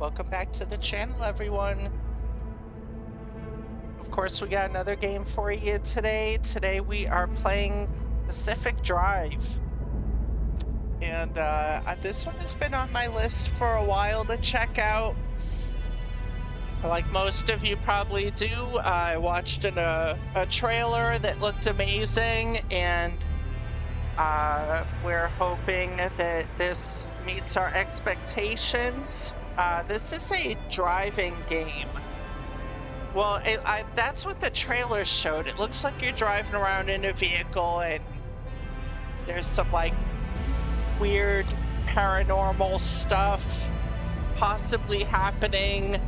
Welcome back to the channel, everyone. Of course, we got another game for you today. Today we are playing Pacific Drive. And this one has been on my list for a while to check out. Like most of you probably do, I watched a trailer that looked amazing, and we're hoping that this meets our expectations. This is a driving game. Well, that's what the trailer showed. It looks like you're driving around in a vehicle and there's some like weird paranormal stuff possibly happening.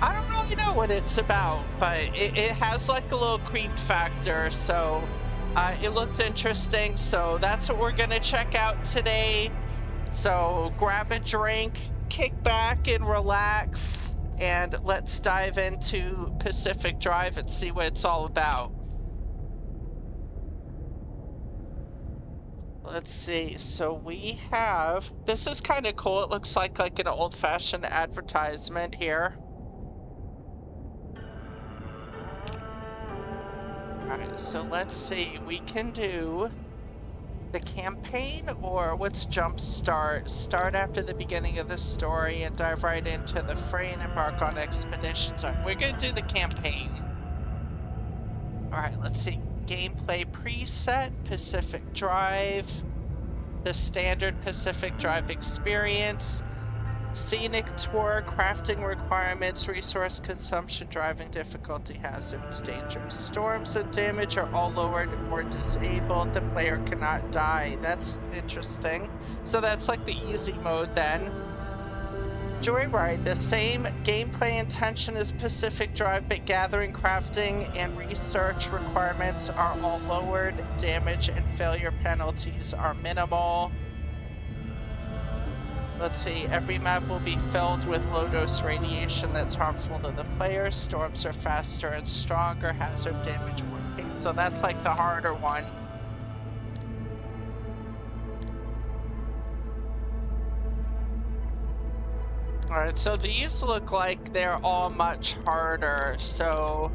I don't really know what it's about, but it has like a little creep factor, so it looked interesting. So that's what we're gonna check out today. So grab a drink, kick back and relax, and let's dive into Pacific Drive and see what it's all about. Let's see, so we have, this is kind of cool. It looks like an old-fashioned advertisement here. Alright, so let's see, we can do the campaign, or let's jumpstart. Start after the beginning of the story and dive right into the fray and embark on expeditions. All right, we're gonna do the campaign. All right, let's see. Gameplay preset, Pacific Drive, the standard Pacific Drive experience, scenic tour, crafting requirements, resource consumption, driving difficulty, hazards, dangers, storms, and damage are all lowered or disabled. The player cannot die. That's interesting. So that's like the easy mode then. Joyride, the same gameplay intention as Pacific Drive, but gathering, crafting, and research requirements are all lowered. Damage and failure penalties are minimal. Let's see, every map will be filled with low-dose radiation that's harmful to the player. Storms are faster and stronger, hazard damage working. So that's like the harder one. Alright, so these look like they're all much harder, so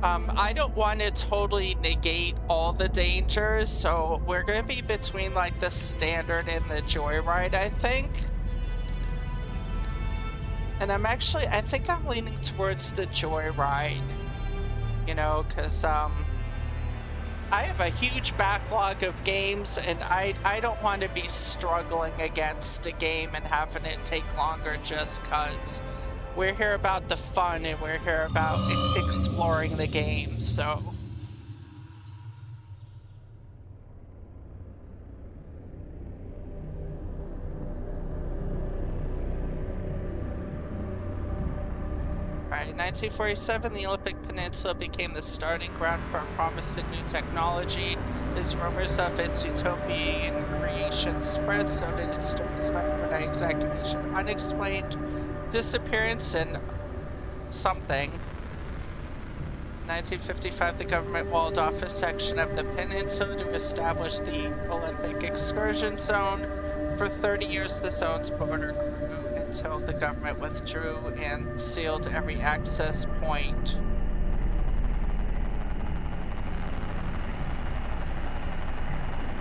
I don't want to totally negate all the dangers, so we're going to be between like the standard and the joyride, I think. And I think I'm leaning towards the joyride, you know, because I have a huge backlog of games, and I don't want to be struggling against a game and having it take longer just because. We're here about the fun, and we're here about exploring the game, so. Alright, 1947, the Olympic Peninsula became the starting ground for a promising new technology. As rumors of its utopian creation spread, so did its stories about overnight evacuation, unexplained disappearance, and something. 1955, the government walled off a section of the peninsula to establish the Olympic Exclusion Zone. For 30 years, the zone's border grew until the government withdrew and sealed every access point.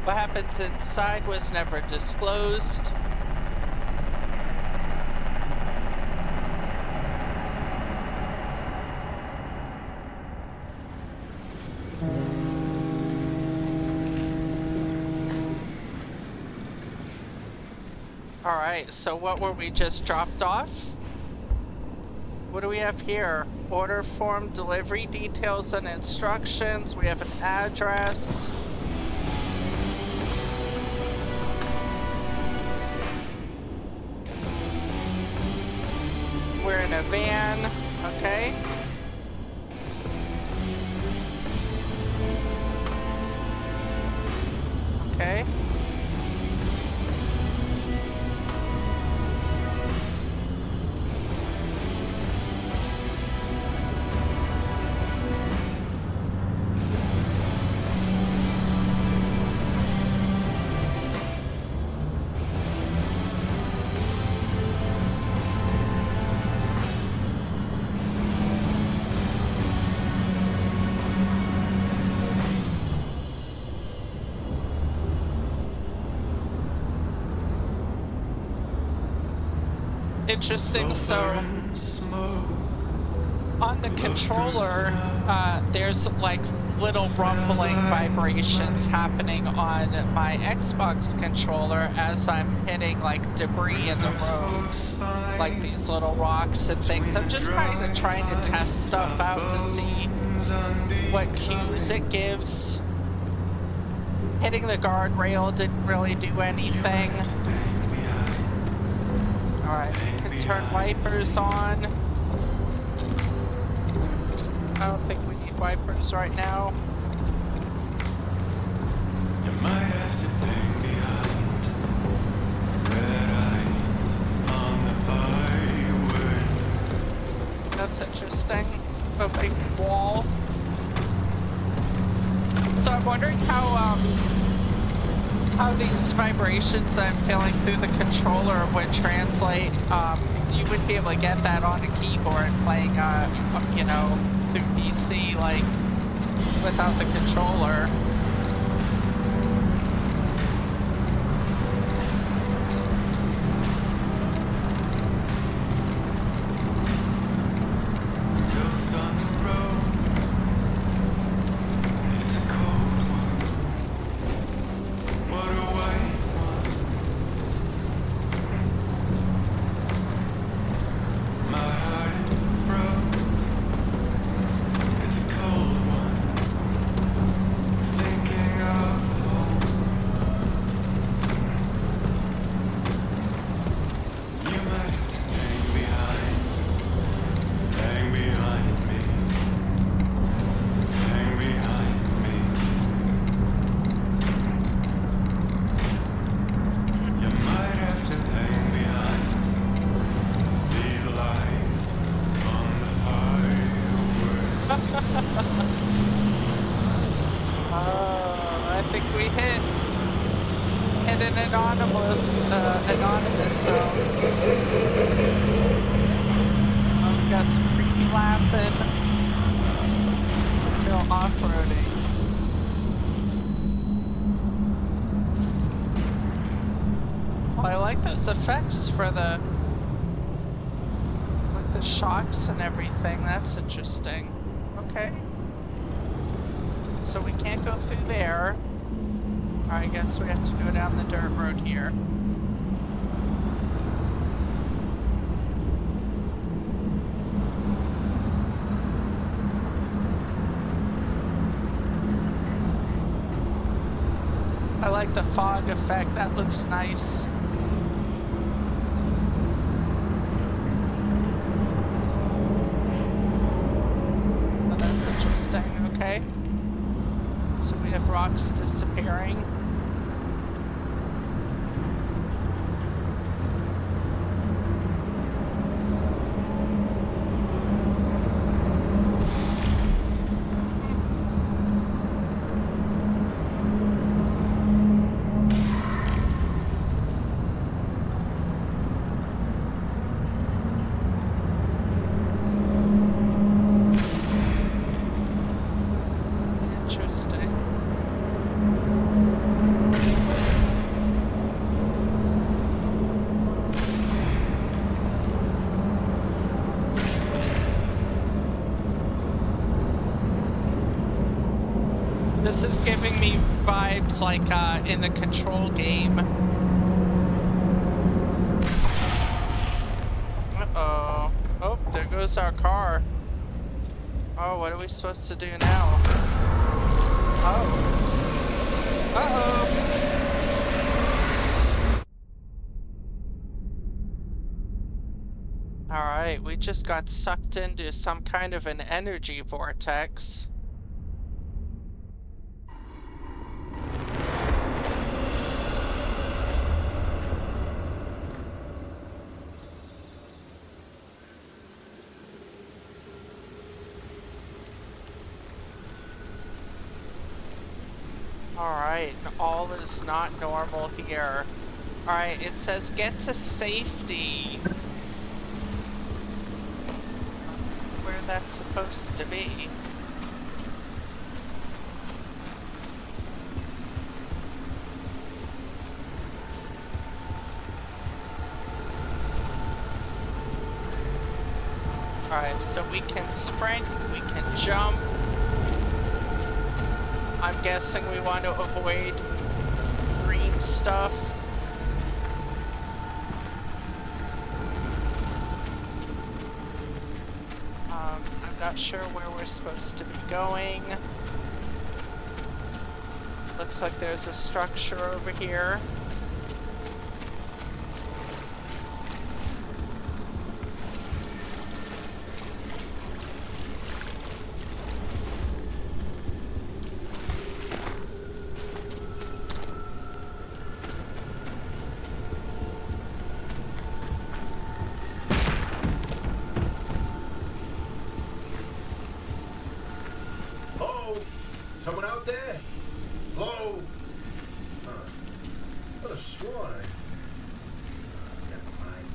What happens inside was never disclosed. Alright, so what were we just dropped off? What do we have here? Order form, delivery details and instructions. We have an address. We're in a van, okay. Okay. Interesting. So on the controller, there's like little rumbling vibrations happening on my Xbox controller as I'm hitting like debris in the road, like these little rocks and things. I'm just kind of trying to test stuff out to see what cues it gives. Hitting the guardrail didn't really do anything. Alright, we can turn wipers on. I don't think we need wipers right now. You might have to hang behind red eyes on the highway. That's interesting. A big wall. So I'm wondering how these vibrations I'm feeling through the controller would translate. You wouldn't be able to get that on a keyboard playing, you know, through PC, like, without the controller. Just on the road, it's a cold one. What a white one. My heart froze. It's a cold one. Thinking of home. You might have to hang behind me. Hang behind me. You might have to hang behind these lights on the highway. I think we hit an anonymous zone. Oh, we got some creepy laughing. It's real off-roading. Well, I like those effects for the with the shocks and everything. That's interesting. Okay. So we can't go through there. I guess we have to go down the dirt road here. I like the fog effect. That looks nice. Oh, that's interesting. Okay. So we have rocks disappearing. Interesting. This is giving me vibes like in the Control game. Uh-oh. Oh, there goes our car. Oh, what are we supposed to do now? Oh. Uh-oh. Alright, we just got sucked into some kind of an energy vortex. Alright, all is not normal here. Alright, it says get to safety. Where that's supposed to be. Alright, so we can sprint, we can jump. I'm guessing we want to avoid green stuff. I'm not sure where we're supposed to be going. Looks like there's a structure over here. Someone out there? Hello? What a swine. Never mind.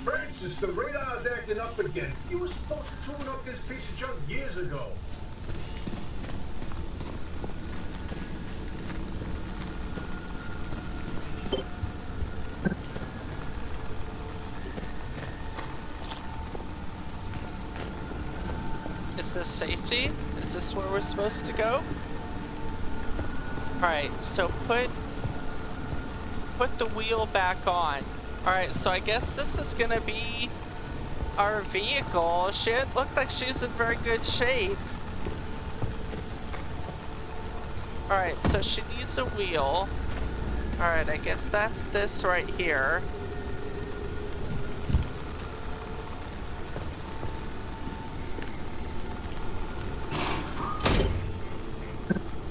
Francis, the radar's acting up again. You were supposed to tune up this piece of junk years ago. Is this safety? Is this where we're supposed to go? Alright, so put the wheel back on. Alright, so I guess this is gonna be our vehicle. Shit, looks like she's in very good shape. Alright, so she needs a wheel. Alright, I guess that's this right here.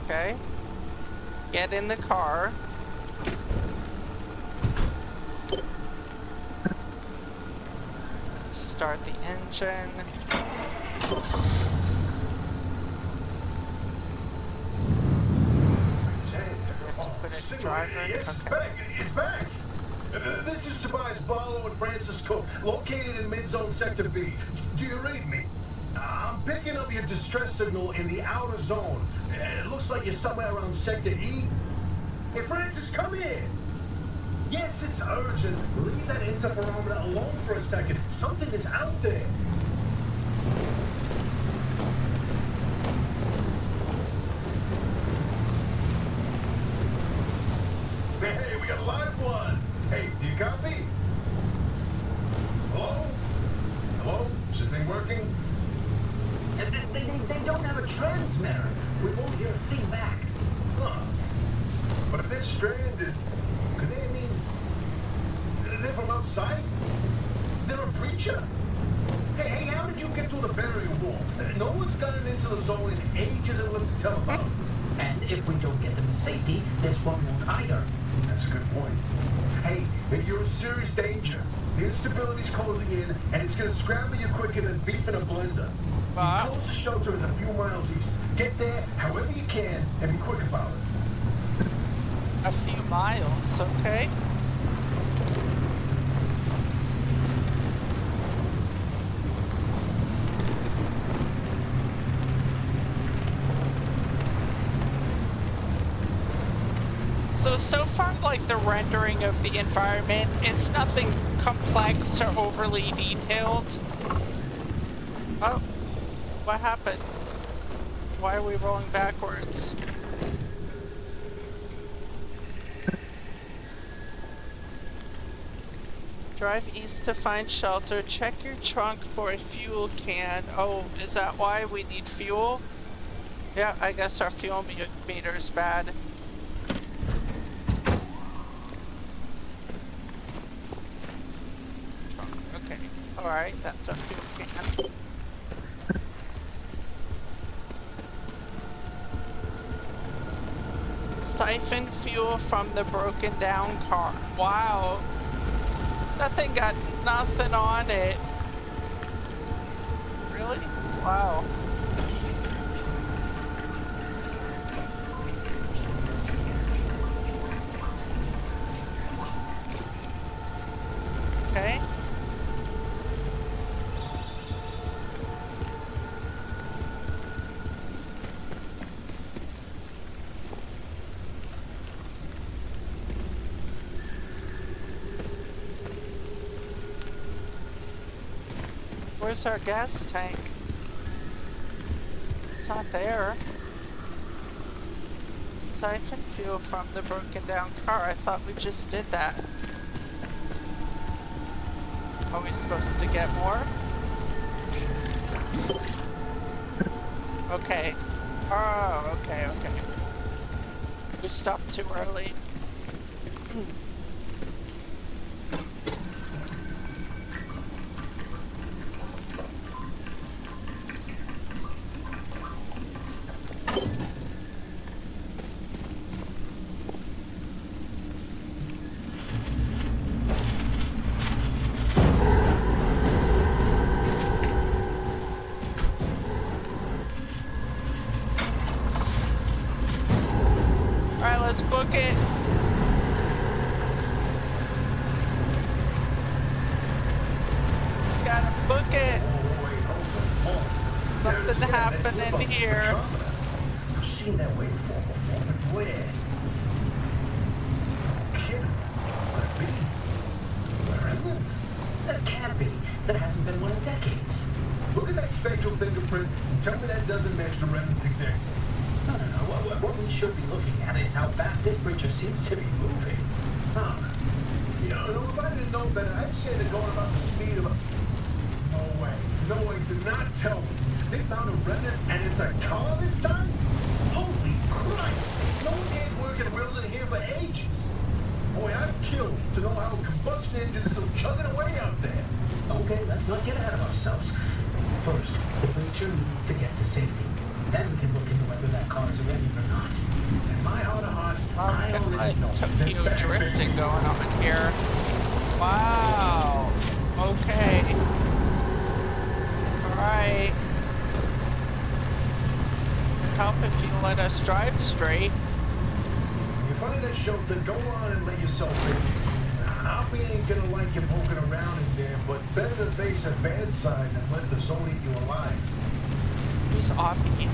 Okay. Get in the car. Start the engine. Driver. Yes, it's Okay. back. It's back. This is Tobias Barlow and Francis Cook, located in mid-zone sector B. Do you read me? I'm picking up your distress signal in the outer zone. It looks like you're somewhere around sector E. Hey, Francis, come here. Yes, it's urgent. Leave that interferometer alone for a second. Something is out there. Hey, we got a live one. Hey, do you copy? Hello? Hello? Is this thing working? They don't have a transmitter. We won't hear a thing back. Huh. But if they're stranded, could they mean they're from outside? They're a preacher? Hey, how did you get through the barrier wall? No one's gotten into the zone in ages and lived to tell about. And if we don't get them to safety, this one won't either. That's a good point. Hey, you're in serious danger. The instability's closing in, and it's gonna scramble you quicker than beef in a blender. Wow. The closest shelter is a few miles east. Get there however you can, and be quick about it. A few miles, okay. So far, like, the rendering of the environment, it's nothing complex or overly detailed. Oh, what happened? Why are we rolling backwards? Drive east to find shelter. Check your trunk for a fuel can. Oh, is that why we need fuel? Yeah, I guess our fuel meter's bad. Okay, alright, that's our fuel can. Siphon fuel from the broken down car. Wow. That thing got nothing on it. Really? Wow. Okay. Where's our gas tank? It's not there. Siphon fuel from the broken down car. I thought we just did that. Are we supposed to get more? Okay. Oh, okay. We stopped too early. Let's book it. Gotta book it. Something happening here. I've seen that waveform before, but where? Kid, could it be? Where isn't it? That can't be. There hasn't been one in decades. Look at that spectral fingerprint and tell me that doesn't match the remnants exactly. No. What we should be looking at is how fast this creature seems to be moving. Huh. You know, if I didn't know better, I'd say they're going about the speed of a... No way. No way. Do not tell me. They found a remnant and it's a car this time? Holy Christ! No one's had working wheels in here for ages. Boy, I'm killed to know how a combustion engine's still chugging away out there. Okay, let's not get ahead of ourselves. First, the creature needs to get to safety. Then we can look into whether that car is ready or not. In my heart of hearts, I already know. Tokyo drifting going on here. Wow. Okay. Alright. Help if you let us drive straight. You find that shelter, go on and let yourself in. Hoppy ain't gonna like you poking around in there, but better to face a bad side than let the zone eat you alive. Who's Oppie?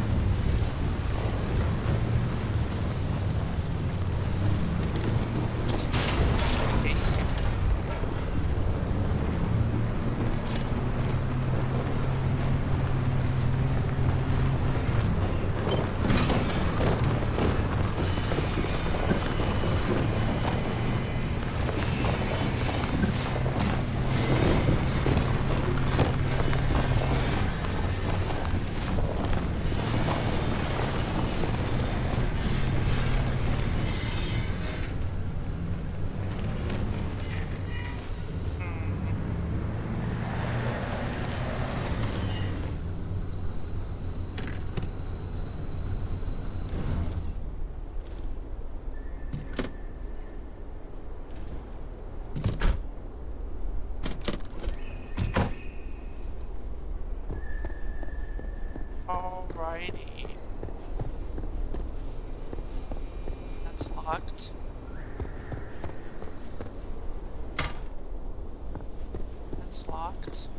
Alrighty. That's locked. That's locked.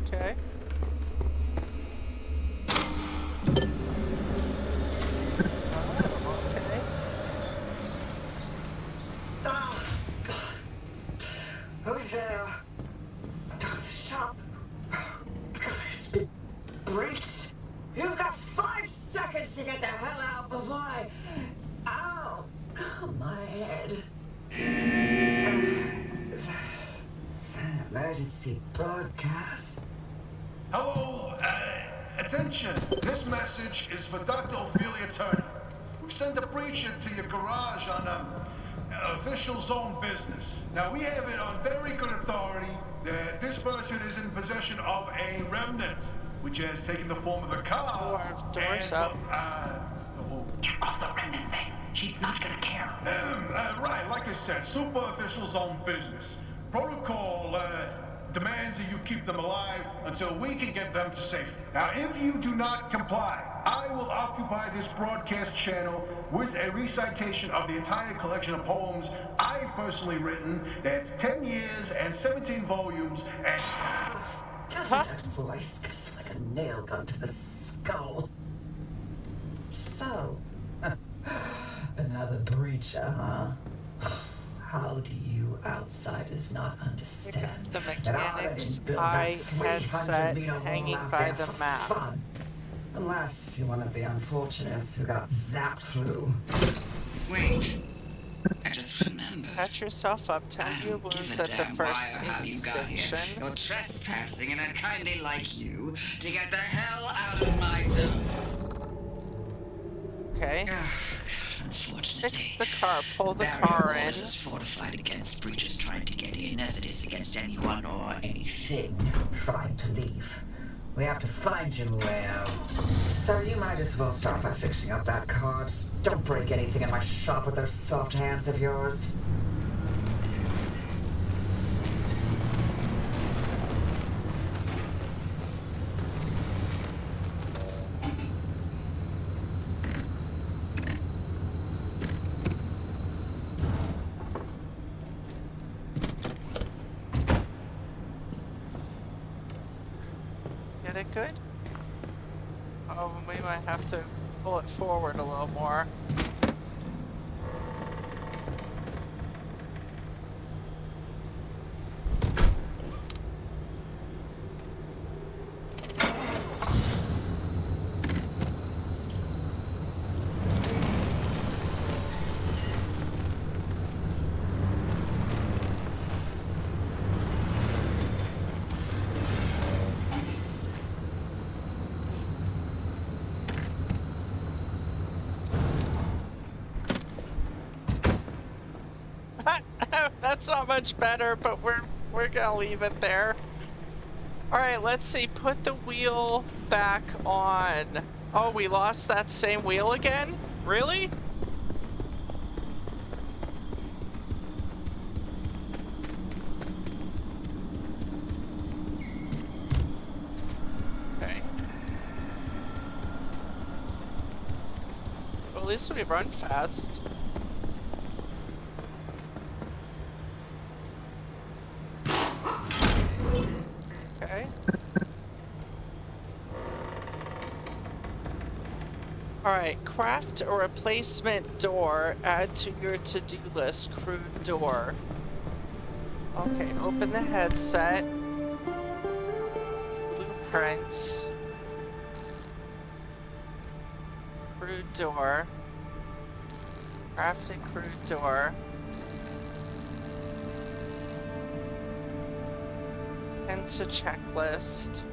Okay. Oh, okay. Oh, God. Who's there? The shop. It's been breached. You've got 5 seconds to get the hell out before I... Ow! My head. It's an emergency broadcast. Hello, attention. This message is for Dr. Ophelia Turner. We sent a breach into your garage on official zone business. Now, we have it on very good authority that this person is in possession of a remnant, which has taken the form of a car. Doors up. Of the remnant thing. She's not gonna care. Right, like I said, super officials own business. Protocol demands that you keep them alive until we can get them to safety. Now, if you do not comply, I will occupy this broadcast channel with a recitation of the entire collection of poems I've personally written. That's 10 years and 17 volumes and... Tell you that voice goes like a nail gun to the skull. So, another breacher, huh? How do you outsiders not understand The that I mechanics didn't build eye that 300 headset meter wall hanging out by there the for map. fun? Unless you're one of the unfortunates who got zapped through. Wait. I just remembered. Patch yourself up, tend I your don't wounds give a at the damn why first or how aid you got here. station. You're trespassing, and I'd kindly like you to get the hell out of my zone. Okay. Unfortunately, Fix the car, pull the barrier car in. walls is fortified against breaches trying to get in as it is against anyone or anything. Thing trying to leave. We have to find you, Leo. So you might as well start by fixing up that car. Just don't break anything in my shop with those soft hands of yours. Get it good? Oh, we might have to pull it forward a little more. That's not much better, but we're gonna leave it there. All right, let's see. Put the wheel back on. Oh, we lost that same wheel again? Really? Okay. Well, at least we run fast. Okay. Alright, craft a replacement door. Add to your to-do list. Crude door. Okay, open the headset. Blueprints. Crude door. Craft a crude door. Into checklist.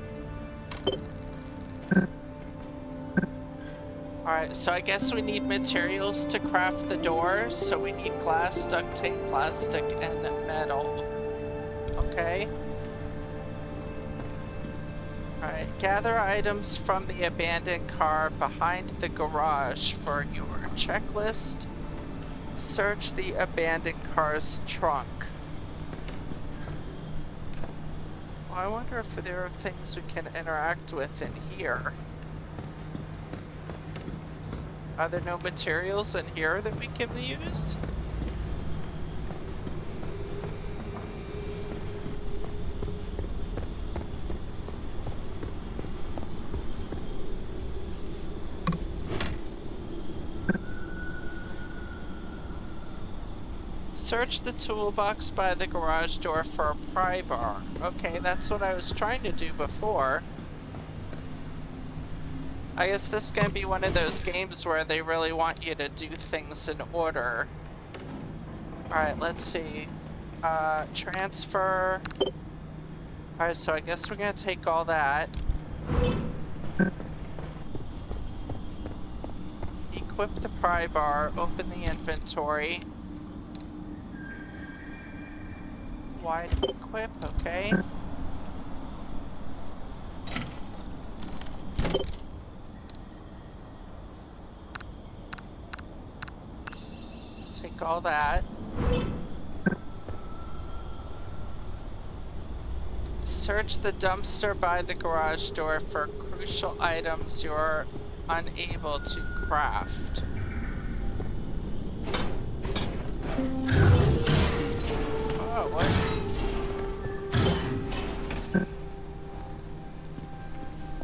Alright, so I guess we need materials to craft the door, so we need glass, duct tape, plastic, and metal. Okay? Alright, gather items from the abandoned car behind the garage for your checklist. Search the abandoned car's trunk. Well, I wonder if there are things we can interact with in here. Are there no materials in here that we can use? Search the toolbox by the garage door for a pry bar. Okay, that's what I was trying to do before. I guess this is gonna be one of those games where they really want you to do things in order. Alright, let's see. Transfer. Alright, so I guess we're gonna take all that. Equip the pry bar, open the inventory. Wide equip, okay. take all that. Search the dumpster by the garage door for crucial items you're unable to craft. Oh, what?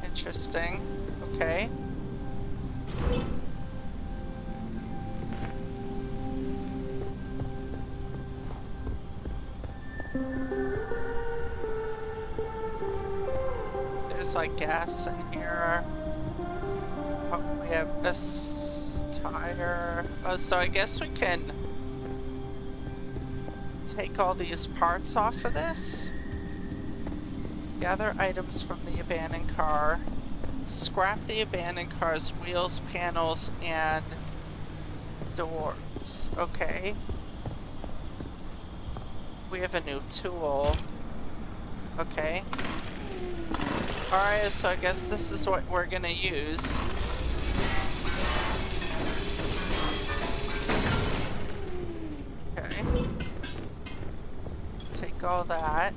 Interesting. Okay. There's like gas in here. Oh, we have this tire. Oh, so I guess we can take all these parts off of this. Gather items from the abandoned car. Scrap the abandoned car's wheels, panels, and doors. Okay. We have a new tool. Okay. Alright, so I guess this is what we're gonna use. Okay. Take all that.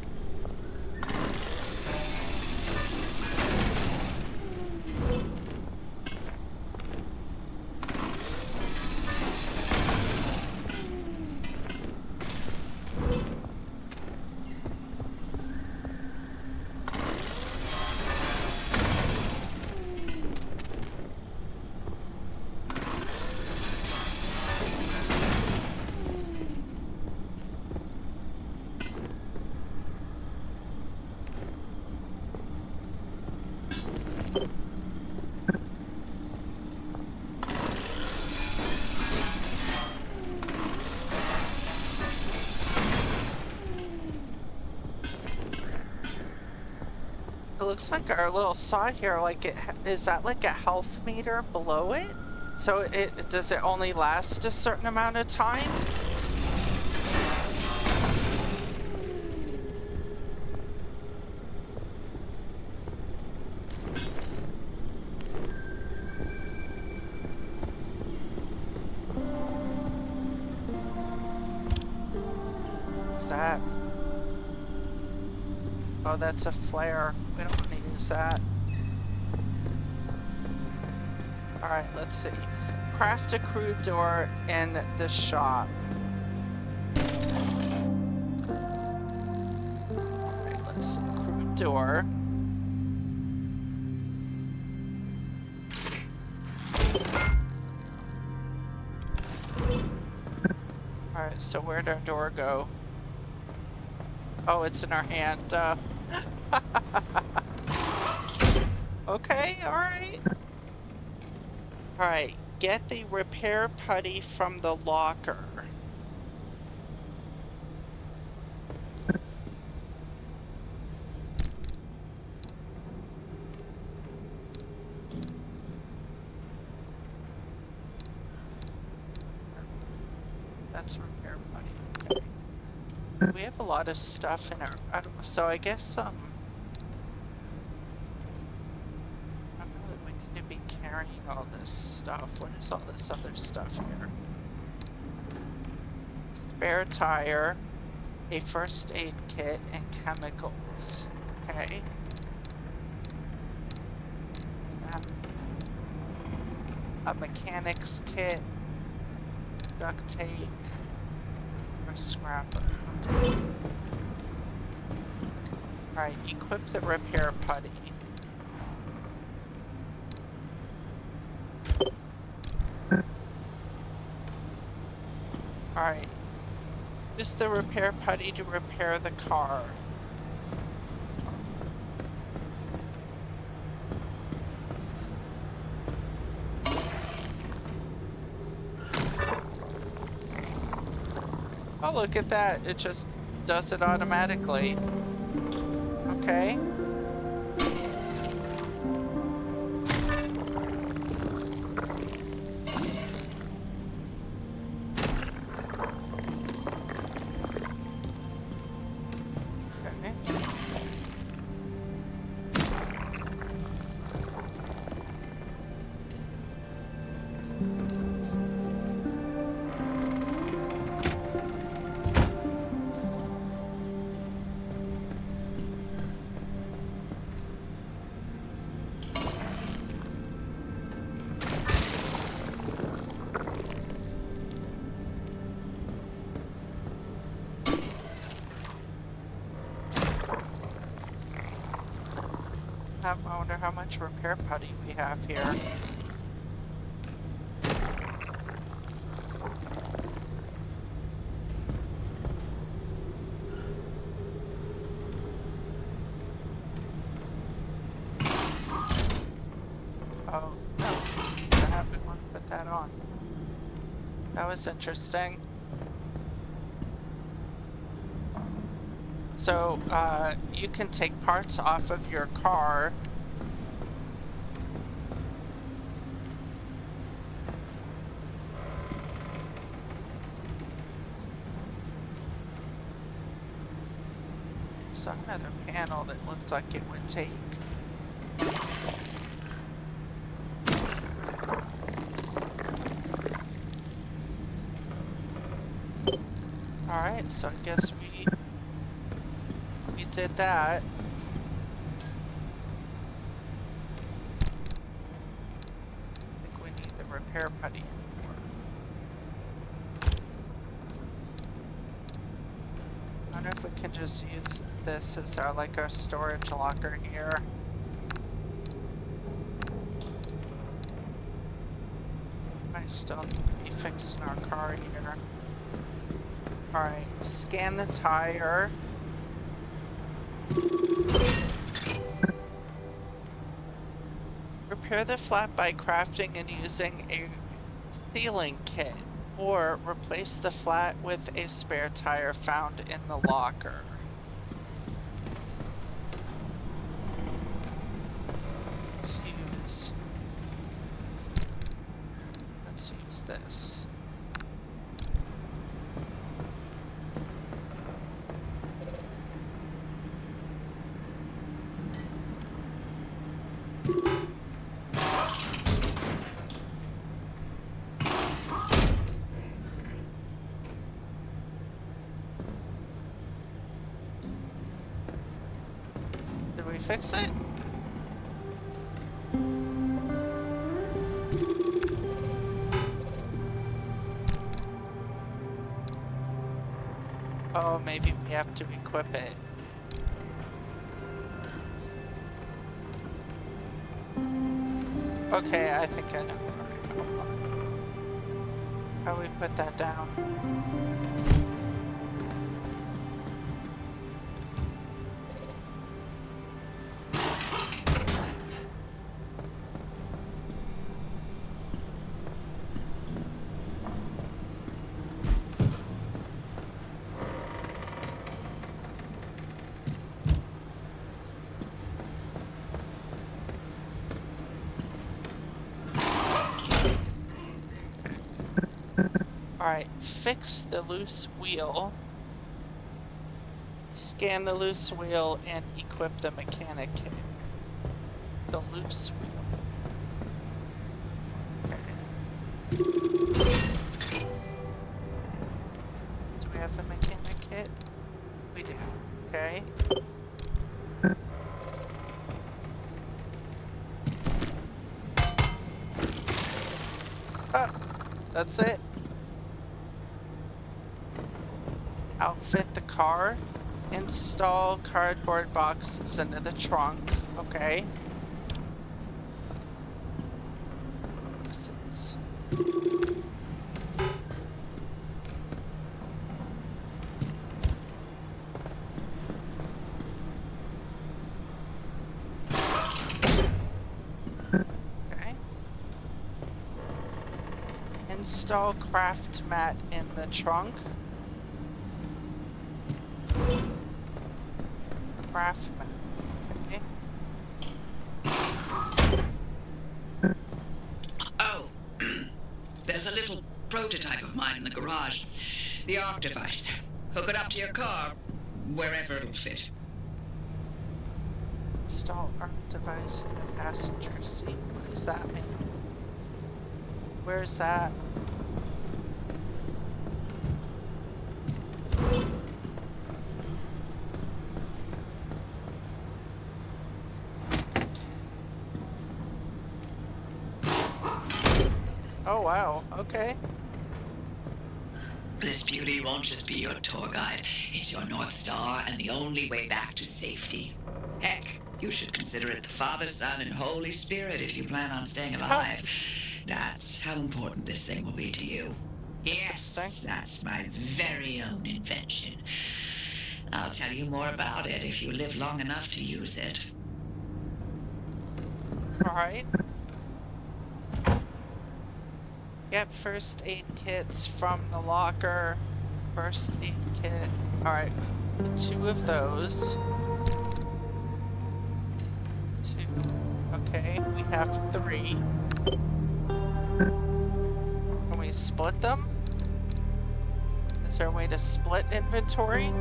It looks like our little saw here, like is that like a health meter below it? So does it only last a certain amount of time? What's that? Oh, that's a flare. We don't want to use that. Alright, let's see. Craft a crude door in the shop. Alright, let's see. Crude door. Alright, so where'd our door go? Oh, it's in our hand. Okay, alright. Alright, get the repair putty from the locker. That's repair putty. We have a lot of stuff in our... so I guess, I don't know that we need to be carrying all this stuff. What is all this other stuff here? Spare tire, a first aid kit, and chemicals. Okay. What's that? A mechanic's kit, duct tape, or scrapper. Alright, equip the repair putty. Alright. Use the repair putty to repair the car. Oh, look at that. It just does it automatically. Okay. I wonder how much repair putty we have here. Oh, no. I didn't want to put that on. That was interesting. So, you can take parts off of your car. Saw another panel that looked like it would take. Alright, so I guess we did that. I think we need the repair putty anymore. I wonder if we can just use this as our our storage locker here. I still need to be fixing our car here. Alright, scan the tire. Repair the flat by crafting and using a sealing kit, or replace the flat with a spare tire found in the locker. Let's use this. Did we fix it? Oh, maybe we have to equip it. Okay, I think I know. Alright, hold on. How do we put that down? Alright, fix the loose wheel. Scan the loose wheel and equip the mechanic kit. The loose wheel. Okay. Do we have the mechanic kit? We do. Okay. Ah, that's it. Outfit the car. Install cardboard boxes into the trunk. Okay. Boxes. Okay. Install craft mat in the trunk. Craft mat. Okay. Oh, there's a little prototype of mine in the garage. The arc device. Hook it up to your car, wherever it'll fit. Install arc device in the passenger seat. What does that mean? Where's that? Oh wow, okay. This beauty won't just be your tour guide. It's your North Star and the only way back to safety. Heck, You should consider it the Father, Son, and Holy Spirit if you plan on staying alive. That's how important this thing will be to you. Yes, Interesting. that's my very own invention. I'll tell you more about it if you live long enough to use it. Alright. Get first aid kits from the locker. First aid kit. Alright, 2 of those. 2. Okay, we have 3. Can we split them? Is there a way to split inventory?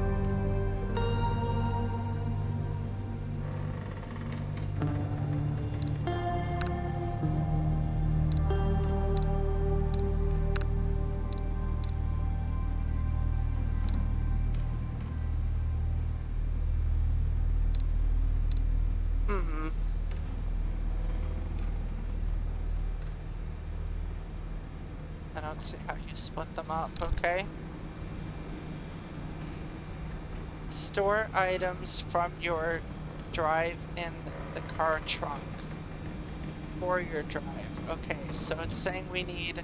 I don't see how you split them up, okay? Store items from your drive in the car trunk. For your drive. Okay, so it's saying we need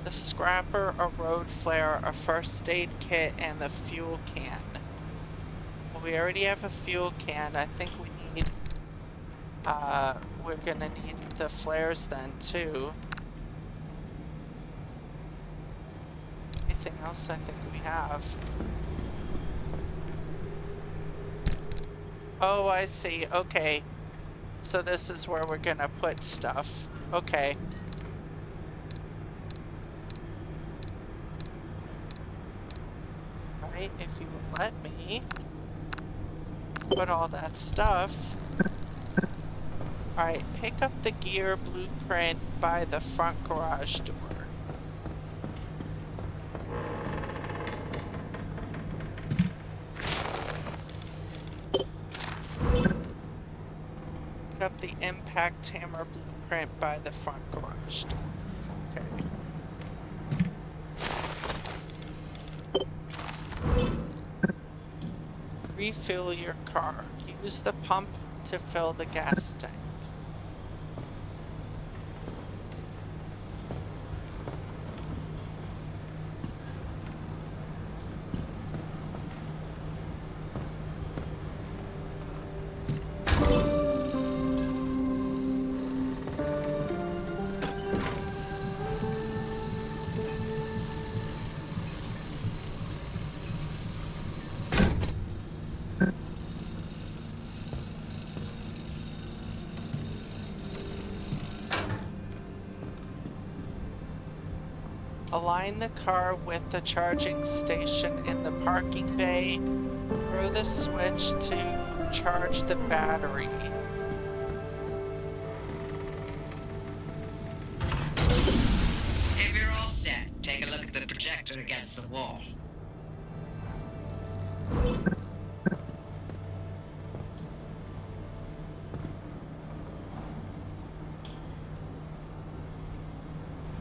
the scrapper, a road flare, a first aid kit, and the fuel can. Well, we already have a fuel can. I think we need, we're gonna need the flares then too. Anything else I think we have? Oh, I see. Okay. So this is where we're gonna put stuff. Okay. Right, if you will let me put all that stuff. Alright, pick up the gear blueprint by the front garage door. Pick up the impact hammer blueprint by the front garage door. Okay. Refill your car. Use the pump to fill the gas tank. Align the car with the charging station in the parking bay. Throw the switch to charge the battery. If you're all set, take a look at the projector against the wall.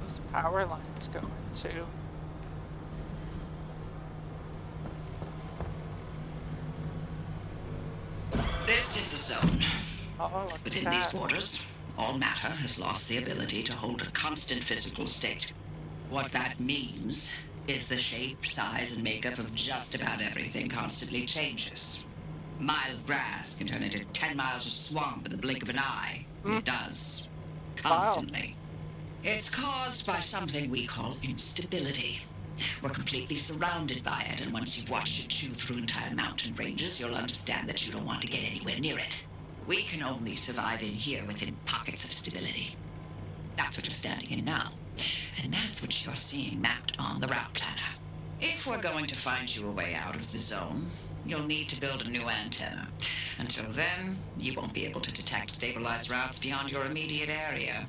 Those power lines going too. This is the zone. Oh, look at Within these that. waters, all matter has lost the ability to hold a constant physical state. What that means is the shape, size, and makeup of just about everything constantly changes. A mile of grass can turn into 10 miles of swamp in the blink of an eye. It does. Constantly. It's caused by something we call instability. We're completely surrounded by it, and once you've watched it chew through entire mountain ranges, you'll understand that you don't want to get anywhere near it. We can only survive in here within pockets of stability. That's what you're standing in now. And that's what you're seeing mapped on the route planner. If we're going to find you a way out of the zone, you'll need to build a new antenna. Until then, you won't be able to detect stabilized routes beyond your immediate area.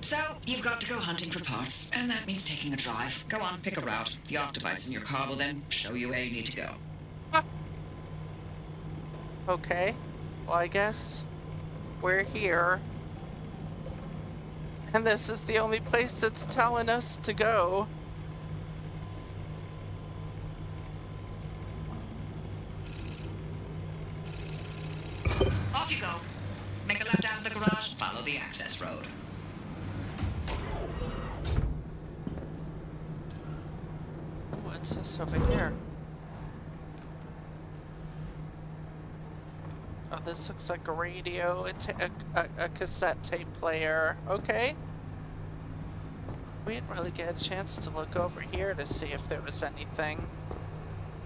So, you've got to go hunting for parts, and that means taking a drive. Go on, pick a route. The arc device in your car will then show you where you need to go. Okay. Well, I guess we're here. And this is the only place it's telling us to go. Off you go. follow the access road. What's this over here? Oh, this looks like a radio, a cassette tape player. Okay. We didn't really get a chance to look over here to see if there was anything.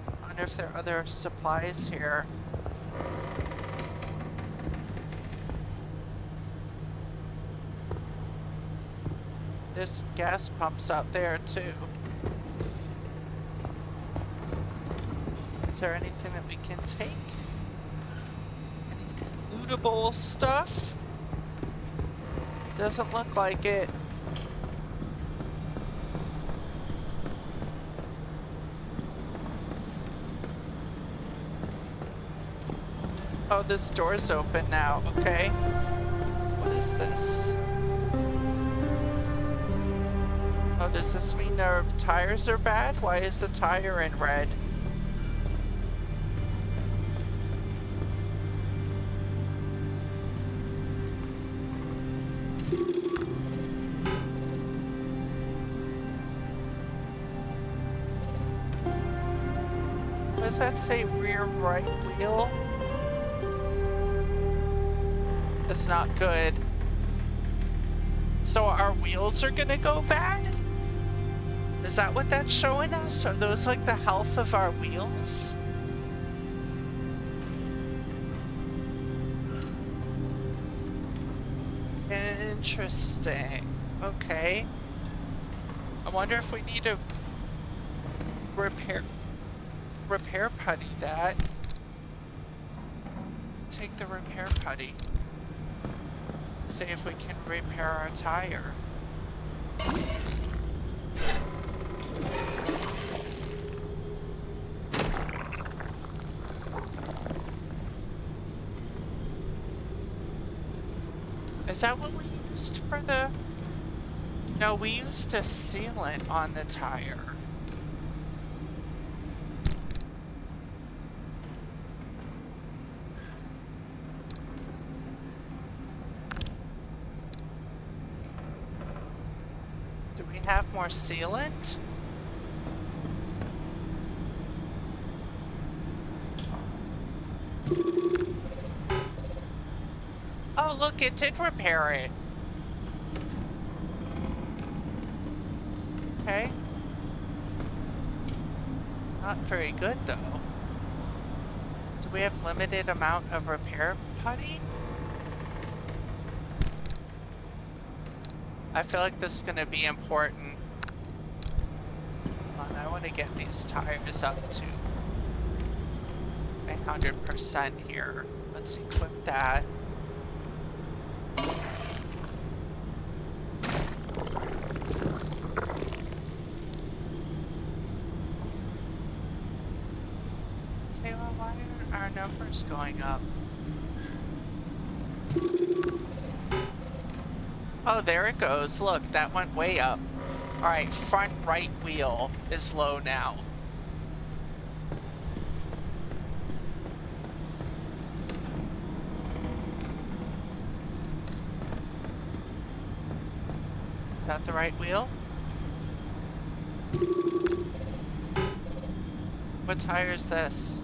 I wonder if there are other supplies here. There's gas pumps out there too. Is there anything that we can take? Any lootable stuff? Doesn't look like it. Oh, this door's open now. Okay. What is this? Oh, does this mean our tires are bad? Why is the tire in red? What does that say? Rear right wheel? It's not good. So our wheels are gonna go bad? Is that what that's showing us? Are those like the health of our wheels? Interesting. Okay. I wonder if we need to repair putty that. Take the repair putty. See if we can repair our tire. Is that what we used for the... No, we used a sealant on the tire. Do we have more sealant? Oh, look, it did repair it. Okay. Not very good, though. Do we have limited amount of repair putty? I feel like this is going to be important. Hold on, I want to get these tires up to 100% here. Let's equip that. Say, well, why are our numbers going up? Oh, there it goes. Look, that went way up. Alright, front right wheel is low now. Is that the right wheel? What tire is this?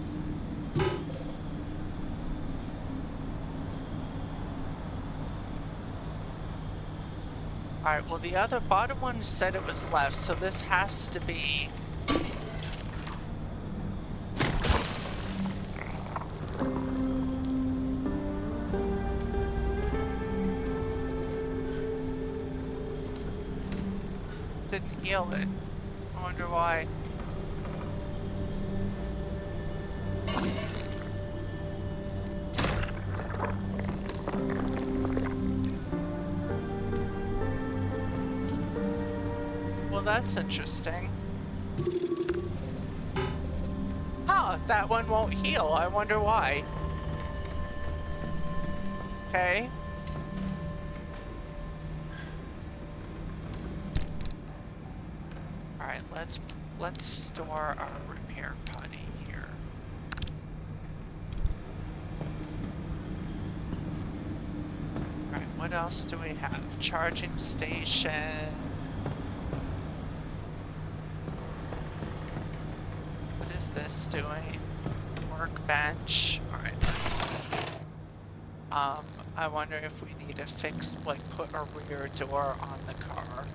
Alright, well the other bottom one said it was left, so this has to be... Didn't heal it. I wonder why. Well, that's interesting. Huh, that one won't heal. I wonder why. Okay. Alright, let's store our repair putty here. Alright, what What else do we have? Charging station. What is this doing? Workbench. Alright, I wonder if we need to fix, like, put a rear door on the car.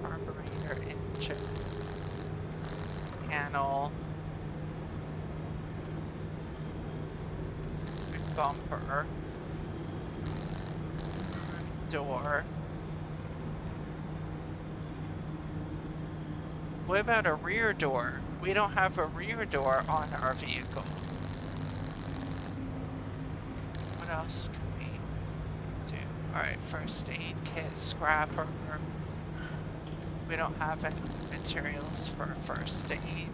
Carburetor, engine, panel, bumper, door. What about a rear door? We don't have a rear door on our vehicle. What else can we do? Alright, first aid kit, scrapper. We don't have any materials for first aid.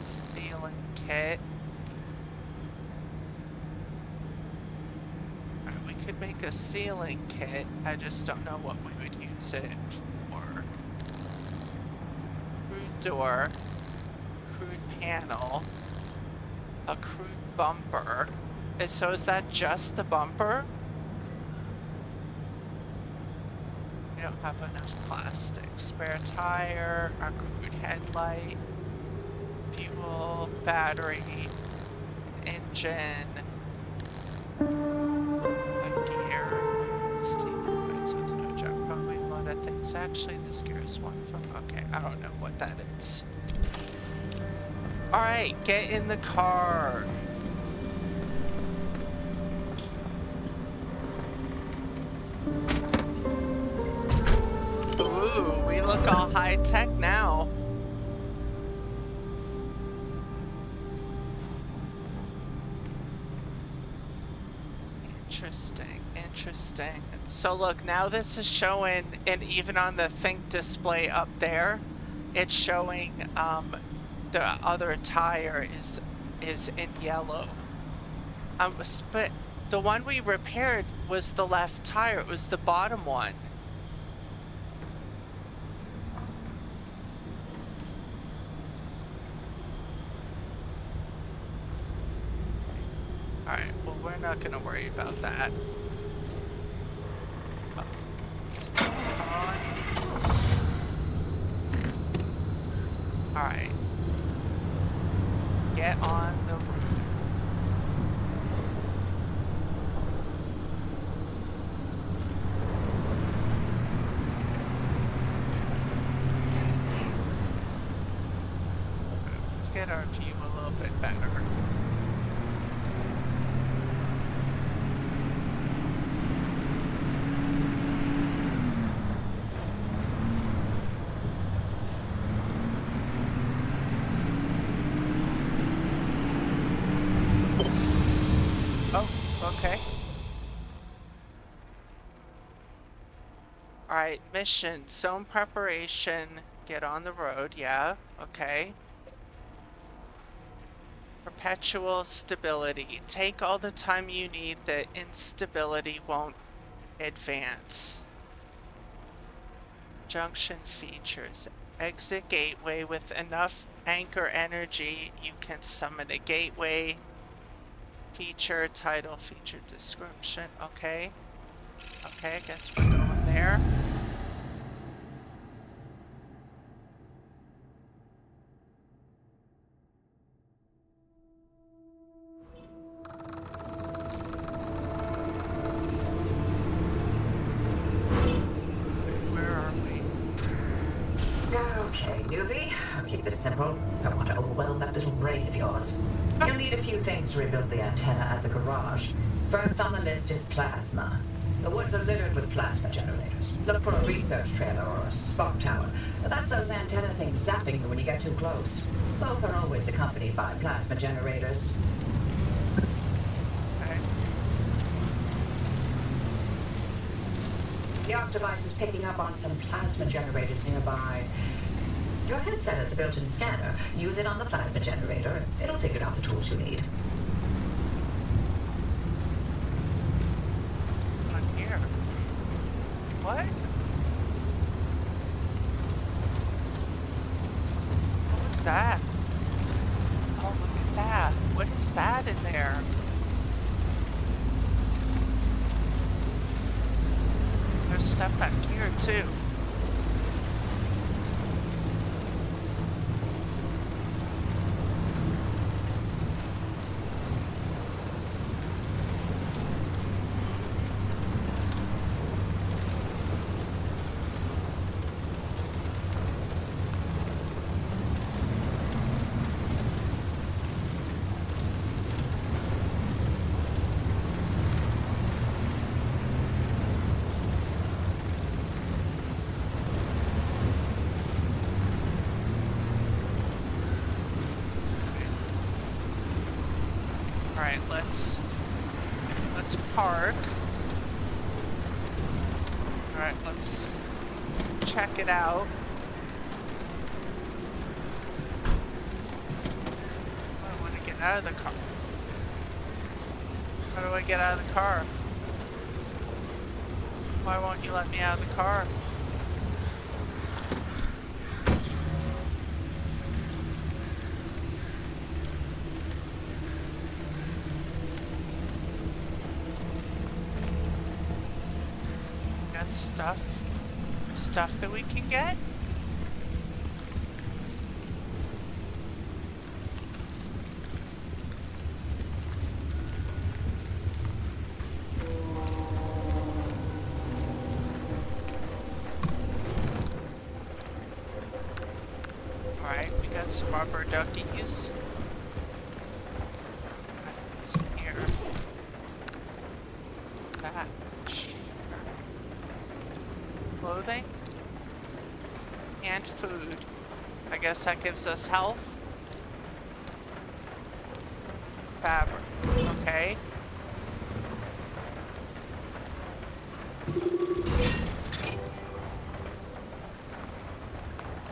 Sealing kit. Alright, we could make a sealing kit. I just don't know what we would use it for. Crude door. Crude panel. A crude bumper. So is that just the bumper? We don't have enough plastic. Spare tire, a crude headlight, fuel, battery, engine, a gear, steam plates with no jack, probably a lot of things. Actually, this gear is one from, okay, I don't know what that is. Alright, get in the car. Ooh, we look all high-tech now. Interesting, interesting. So look, now this is showing, and even on the Think display up there, it's showing the other tire is in yellow. But the one we repaired was the left tire. It was the bottom one. Alright, well, we're not gonna worry about that. Alright. Get on the roof. Let's get our view a little bit better. Okay. Alright, mission. Zone preparation. Get on the road. Yeah, okay. Perpetual stability. Take all the time you need. The instability won't advance. Junction features. Exit gateway. With enough anchor energy, you can summon a gateway. Feature, title, feature description. Okay. Okay, I guess we're going there. Where are we? Okay, newbie. I'll keep this simple. Don't want to overwhelm that little brain of yours. You'll need a few things to rebuild the antenna at the garage. First on the list is plasma. The woods are littered with plasma generators. Look for a research trailer or a spot tower. That's those antenna things zapping you when you get too close. Both are always accompanied by plasma generators. Okay. The ARC device is picking up on some plasma generators nearby. Your headset has a built-in scanner. Use it on the plasma generator. It'll figure out the tools you need. What's going on here? What? What was that? Oh, look at that. What is that in there? there's stuff back here too. Alright, let's park. Alright, let's check it out. I want to get out of the car. How do I get out of the car? Why won't you let me out of the car? Stuff that we can get? Alright, we got some rubber duckies. What's in here? What's that? Clothing and food. I guess that gives us health. Fabric. Okay.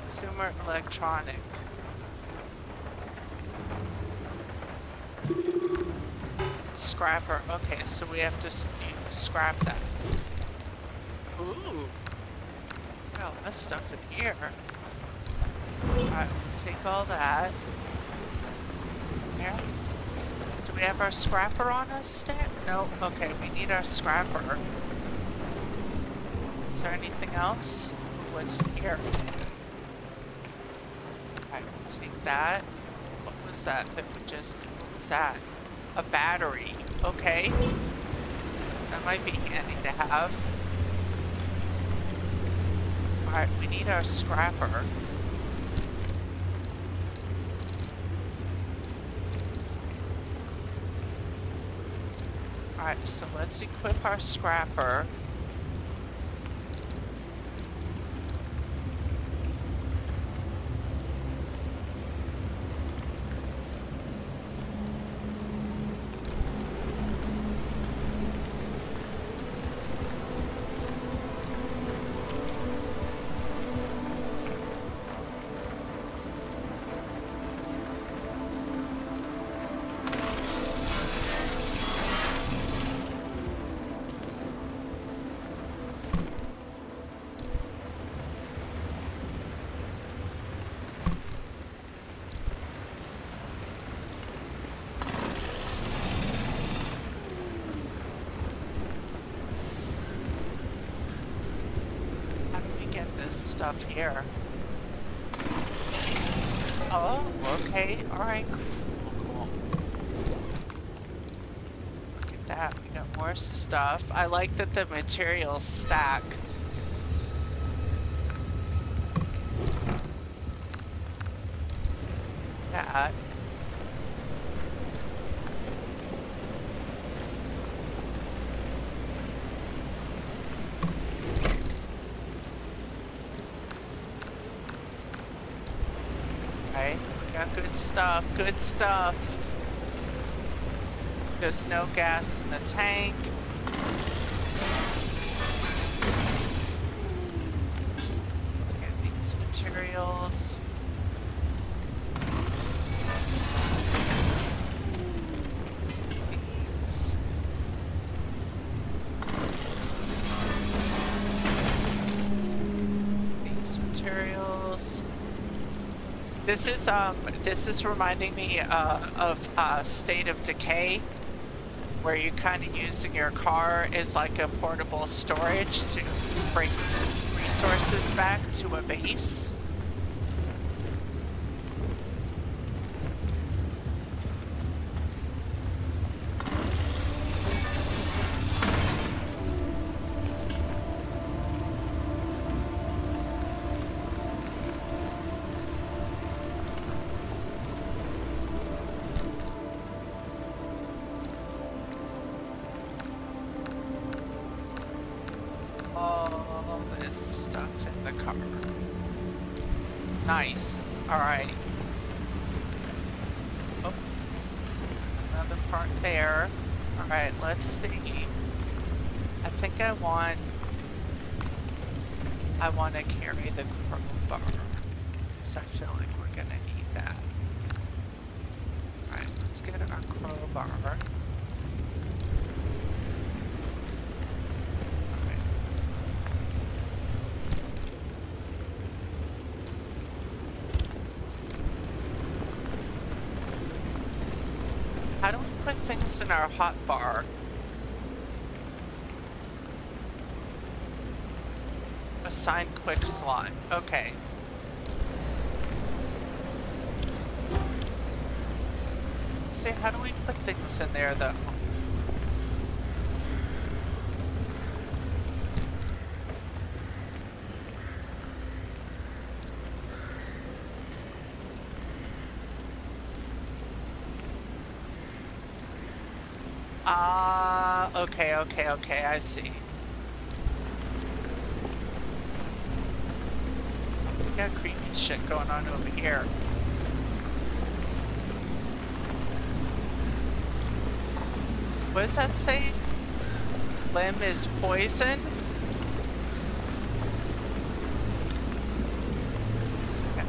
Consumer electronic. Scrapper. Okay, so we have to scrap that. Ooh. Got a lot of stuff in here. Alright, take all that. There. Do we have our scrapper on us still? No. Okay, we need our scrapper. Is there anything else? What's in here? Alright, take that. What was that that we just... What was that? A battery. Okay. That might be handy to have. Alright, we need our scrapper. Alright, so let's equip our scrapper. Stuff here. Oh, okay. Alright, cool. Look at that. We got more stuff. I like that the materials stack. That. Good stuff. There's no gas in the tank. Let's get these materials. These materials. This is reminding me of State of Decay. where you're kind of using your car as like a portable storage to bring resources back to a base. All this stuff in the car. Nice. Alright. Oh. Another part there. Alright, let's see. I think I want to carry the crowbar. Because I feel like we're gonna need that. Alright, let's get our crowbar. How do we put things in our hotbar? Assign quick slot. Okay. So how do we put things in there though? Okay, I see. We got creepy shit going on over here. What does that say? Limb is poison? Okay.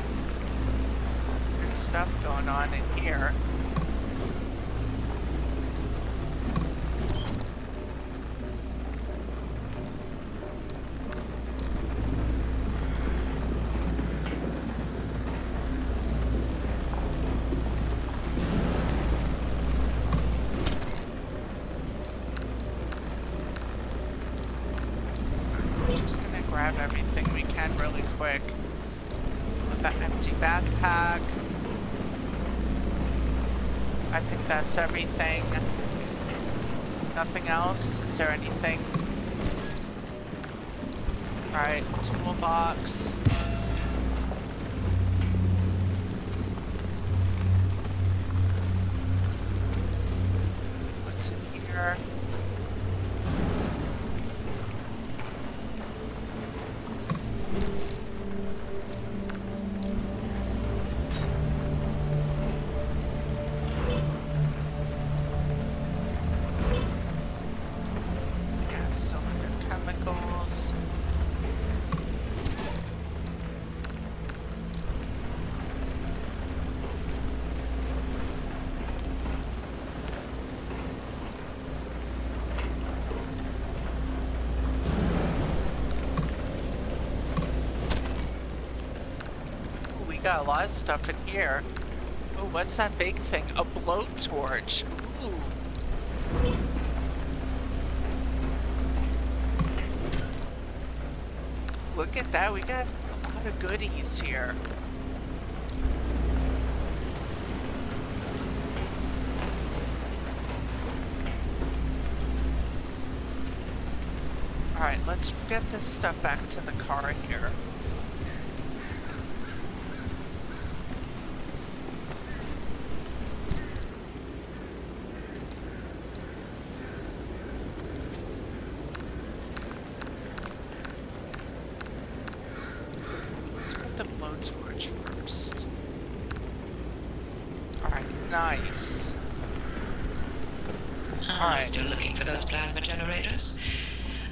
There's stuff going on in here. Grab everything we can really quick. With the empty backpack. I think that's everything. Nothing else? Is there anything? Alright, toolbox. What's in here? Got a lot of stuff in here. Oh, what's that big thing? A blowtorch. Ooh. Look at that. We got a lot of goodies here. Alright, let's get this stuff back to the car here. Nice. Alright. Still looking for those plasma generators?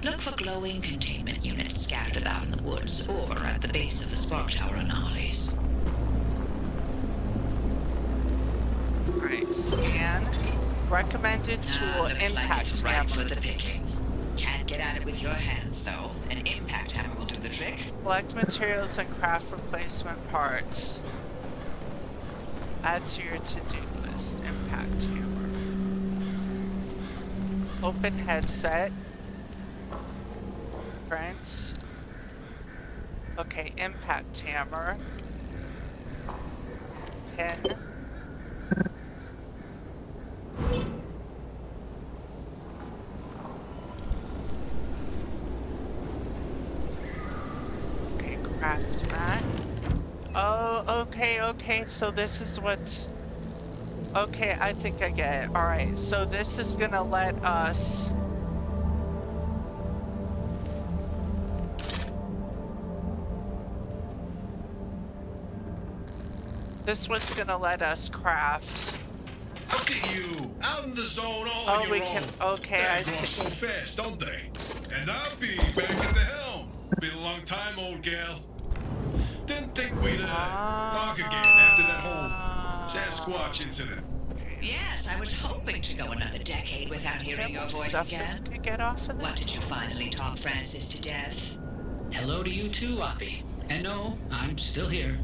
Look for glowing containment units scattered about in the woods or at the base of the spark tower anomalies. Alright, scan. Recommended tool, looks impact like it's ripe for hammer. the picking. Can't get at it with your hands, though. An impact hammer will do the trick. Collect materials and craft replacement parts. Add to your to-do list. Impact hammer. Open headset. Prints. Okay, impact hammer. Pin. Okay, craft mat. Oh, okay, so this is what's... Okay, I think I get it. Alright, so this is gonna let us... This one's gonna let us craft. Look at you, out in the zone all Oh, on your we own. can... Okay, I They grow see. so fast, don't they? And I'll be back at the helm. Been a long time, old gal. Didn't think we'd talk again after that whole Sasquatch incident. Yes, I was hoping to go another decade without hearing your voice Stuff that again. we could get off of What this? did you finally talk Francis to death? Hello to you too, Oppie. And no, I'm still here.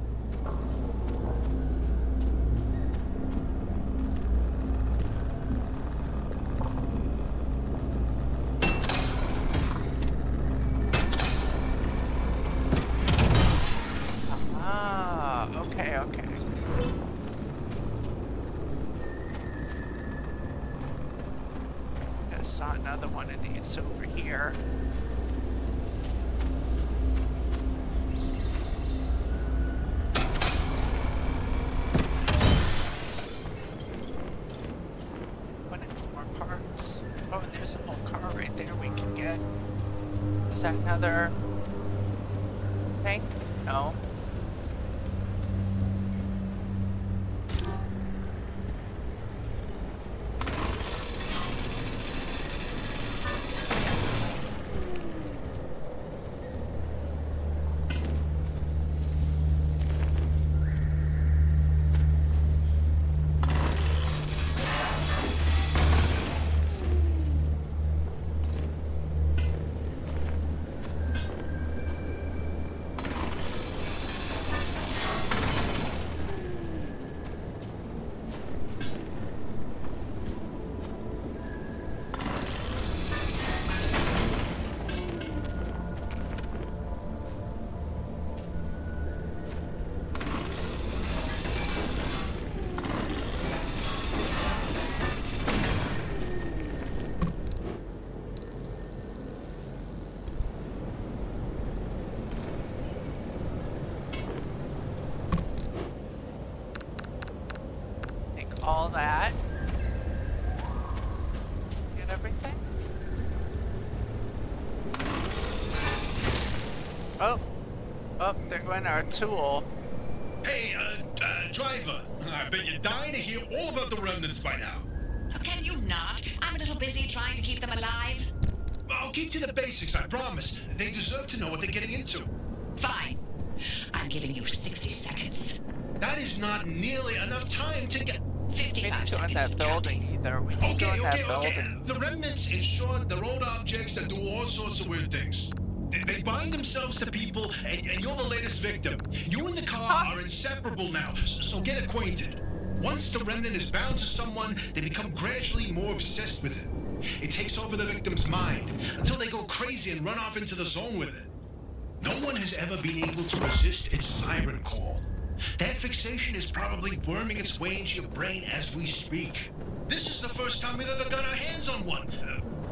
Ah, okay. I saw another one of these over here. What more parts? Oh, and there's a whole car right there we can get. Is that another thing? No. All that. Get everything? Oh, there went our tool. Hey, driver, I bet you're dying to hear all about the remnants by now. Can you not? I'm a little busy trying to keep them alive. I'll keep to the basics, I promise. They deserve to know what they're getting into. Fine. I'm giving you 60 seconds. That is not nearly enough time to get... 55 Can't do in seconds that and building counting. either. We can do in that Okay. building. The remnants, in short, they're old objects that do all sorts of weird things. They bind themselves to people, and you're the latest victim. You and the car are inseparable now, so get acquainted. Once the remnant is bound to someone, they become gradually more obsessed with it. It takes over the victim's mind, until they go crazy and run off into the zone with it. No one has ever been able to resist its siren call. That fixation is probably worming its way into your brain as we speak. This is the first time we've ever got our hands on one.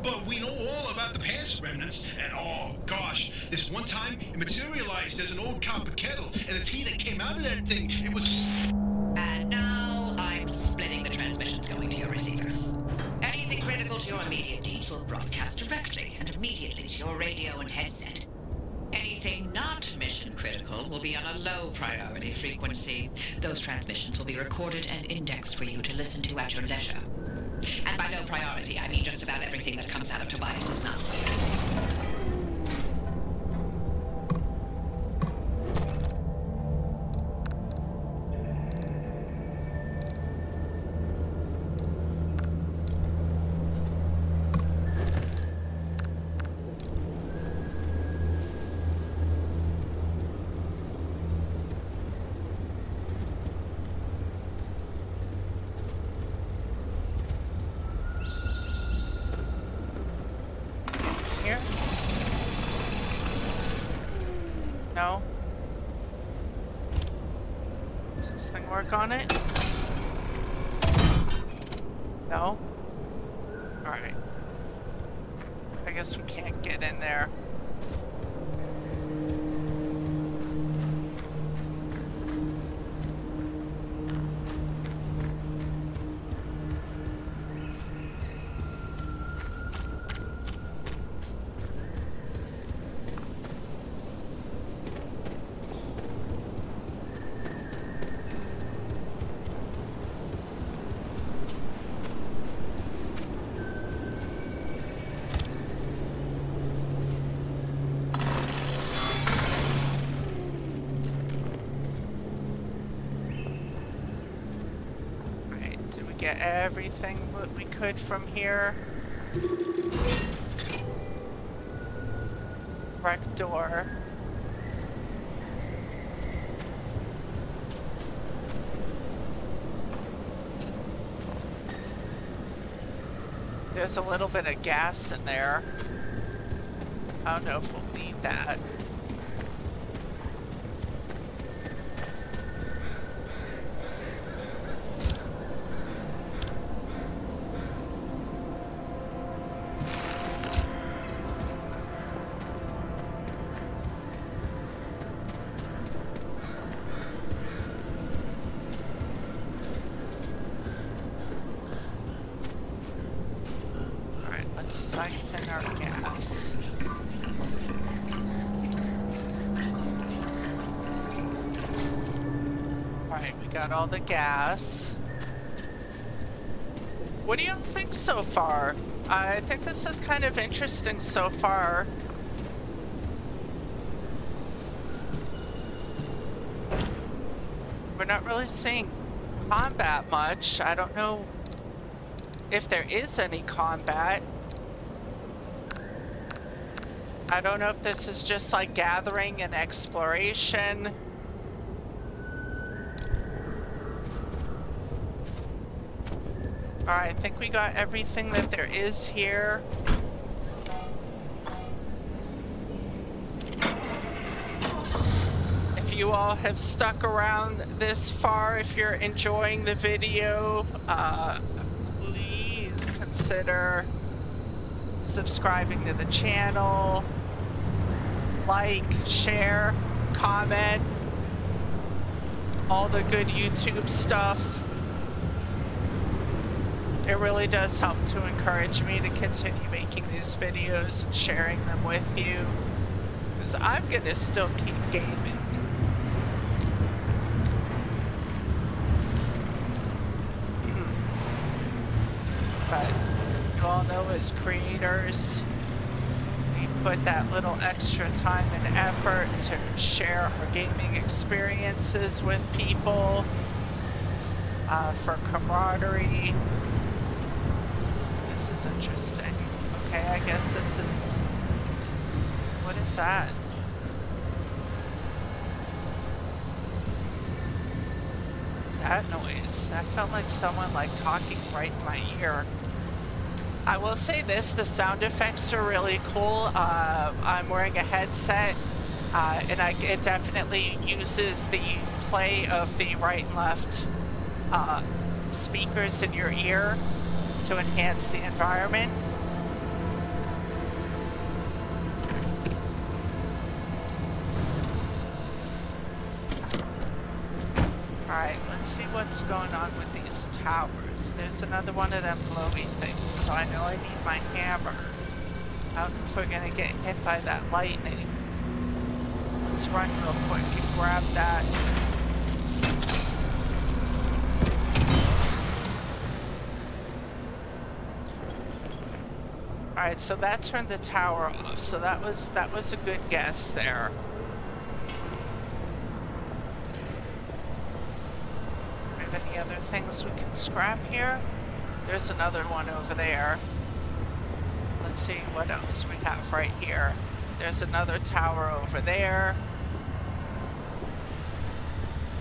But we know all about the past remnants, and oh gosh, this one time it materialized as an old copper kettle, and the tea that came out of that thing, it was... And now I'm splitting the transmissions going to your receiver. Anything critical to your immediate needs will broadcast directly and immediately to your radio and headset. Anything not mission critical will be on a low priority frequency. Those transmissions will be recorded and indexed for you to listen to at your leisure. And by low priority, I mean just about everything that comes out of Tobias's mouth. Does this thing work on it? No? Alright. I guess we can't get in there. Get everything that we could from here. Wreck door. There's a little bit of gas in there. I don't know if we'll need that. Siphon our gas. Alright, we got all the gas. What do you think so far? I think this is kind of interesting so far. We're not really seeing combat much. I don't know if there is any combat. I don't know if this is just like gathering and exploration. Alright, I think we got everything that there is here. If you all have stuck around this far, if you're enjoying the video, please consider subscribing to the channel. Like, share, comment, all the good YouTube stuff. It really does help to encourage me to continue making these videos and sharing them with you, because I'm gonna still keep gaming. But you all know, as creators, we put that little extra time and effort to share our gaming experiences with people, for camaraderie. This is interesting. Okay, I guess this is... What is that? What's that noise? That felt like someone like talking right in my ear. I will say this, the sound effects are really cool. I'm wearing a headset, and it definitely uses the play of the right and left speakers in your ear to enhance the environment. Alright, let's see what's going on with these towers. There's another one of them glowy things, so I know I need my hammer. I don't know if we're gonna get hit by that lightning. Let's run real quick and grab that. Alright, so that turned the tower off, so that was a good guess there. Do we have any other things we can scrap here? There's another one over there. Let's see what else we have right here. There's another tower over there.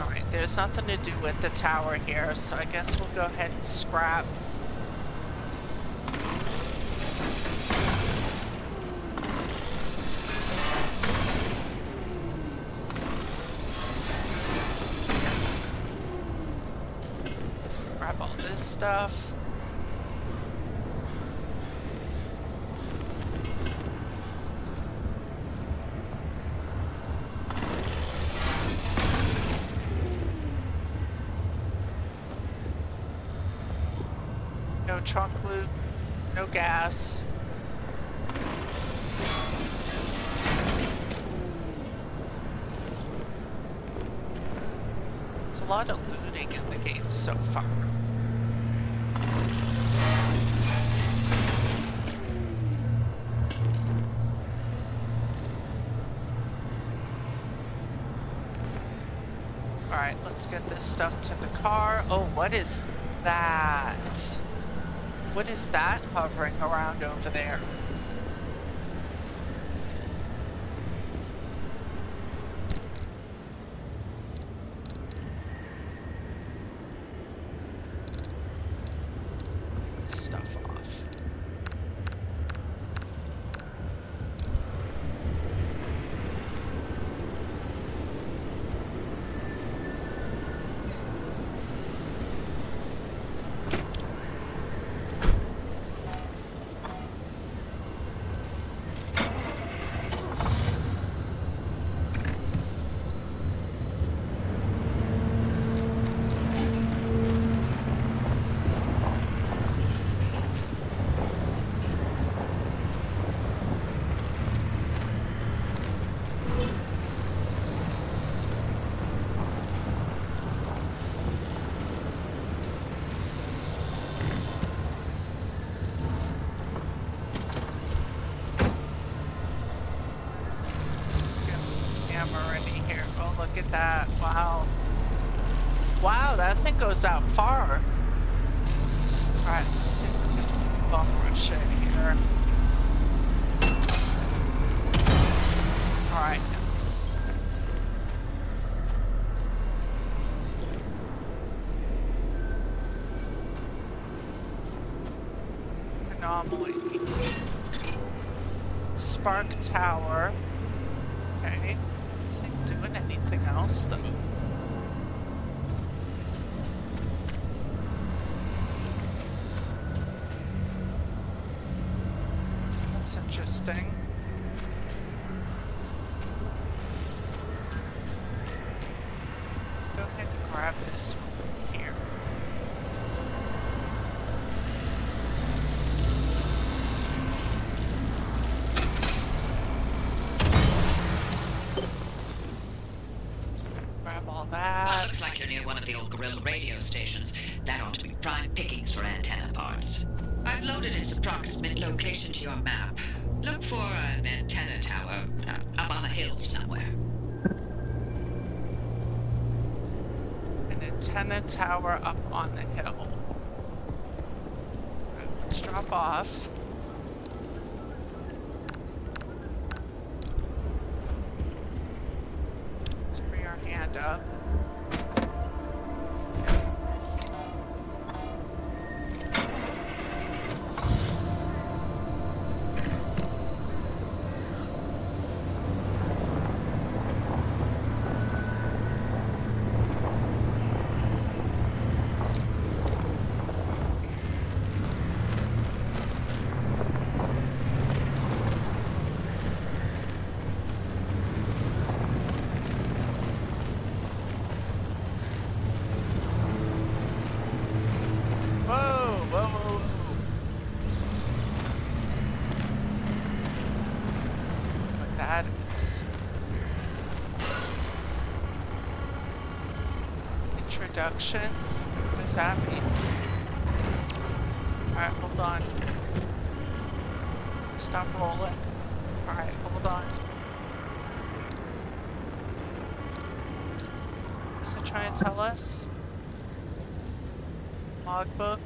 Alright, there's nothing to do with the tower here, so I guess we'll go ahead and scrap. Grab all this stuff. No trunk loot, no gas. It's a lot of looting in the game so far. Alright, let's get this stuff to the car. Oh, what is that? What is that hovering around over there? Stuff off. Look at that. Wow. Wow, that thing goes out far. Alright, let's see if we can bum rush in here. Alright, nice. Anomaly. Spark tower. Okay. Doing anything else though? That's interesting. Go ahead and grab this one here. Looks like you're near one of the old guerrilla radio stations. That ought to be prime pickings for antenna parts. I've loaded its approximate location to your map. Look for an antenna tower up on a hill somewhere. An antenna tower up on the hill. Right, let's drop off. Let's bring our hand up. Introductions? What does that mean? Alright, hold on. Stop rolling. Alright, hold on. What does it try and tell us? Logbook?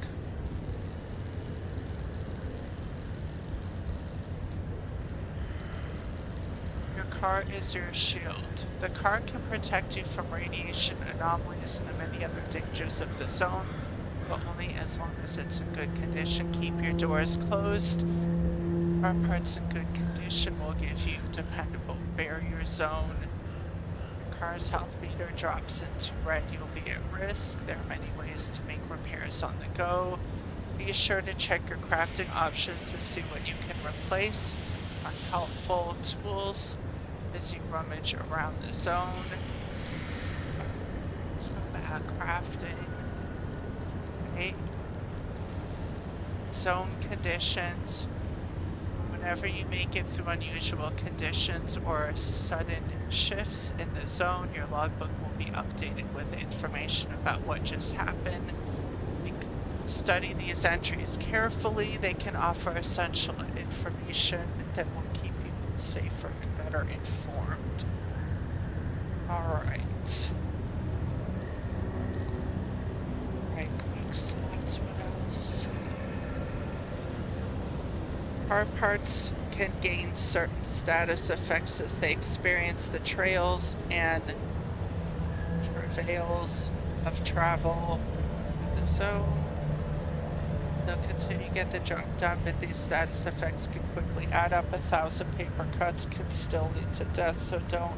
Your car is your shield. The car can protect you from radiation, anomalies, and the many other dangers of the zone, but only as long as it's in good condition. Keep your doors closed. Our parts in good condition will give you dependable barrier zone. Your car's health meter drops into red, you'll be at risk. There are many ways to make repairs on the go. Be sure to check your crafting options to see what you can replace. Unhelpful tools as you rummage around the zone. Let's go back, crafting. Okay. Zone conditions. Whenever you make it through unusual conditions or sudden shifts in the zone, your logbook will be updated with information about what just happened. Study these entries carefully. They can offer essential information that will keep you safer and better informed. Alright. Right, quick slots, what else? Car parts can gain certain status effects as they experience the trails and travails of travel in the zone. They'll continue to get the job done, but these status effects can quickly add up. 1,000 paper cuts can still lead to death, so don't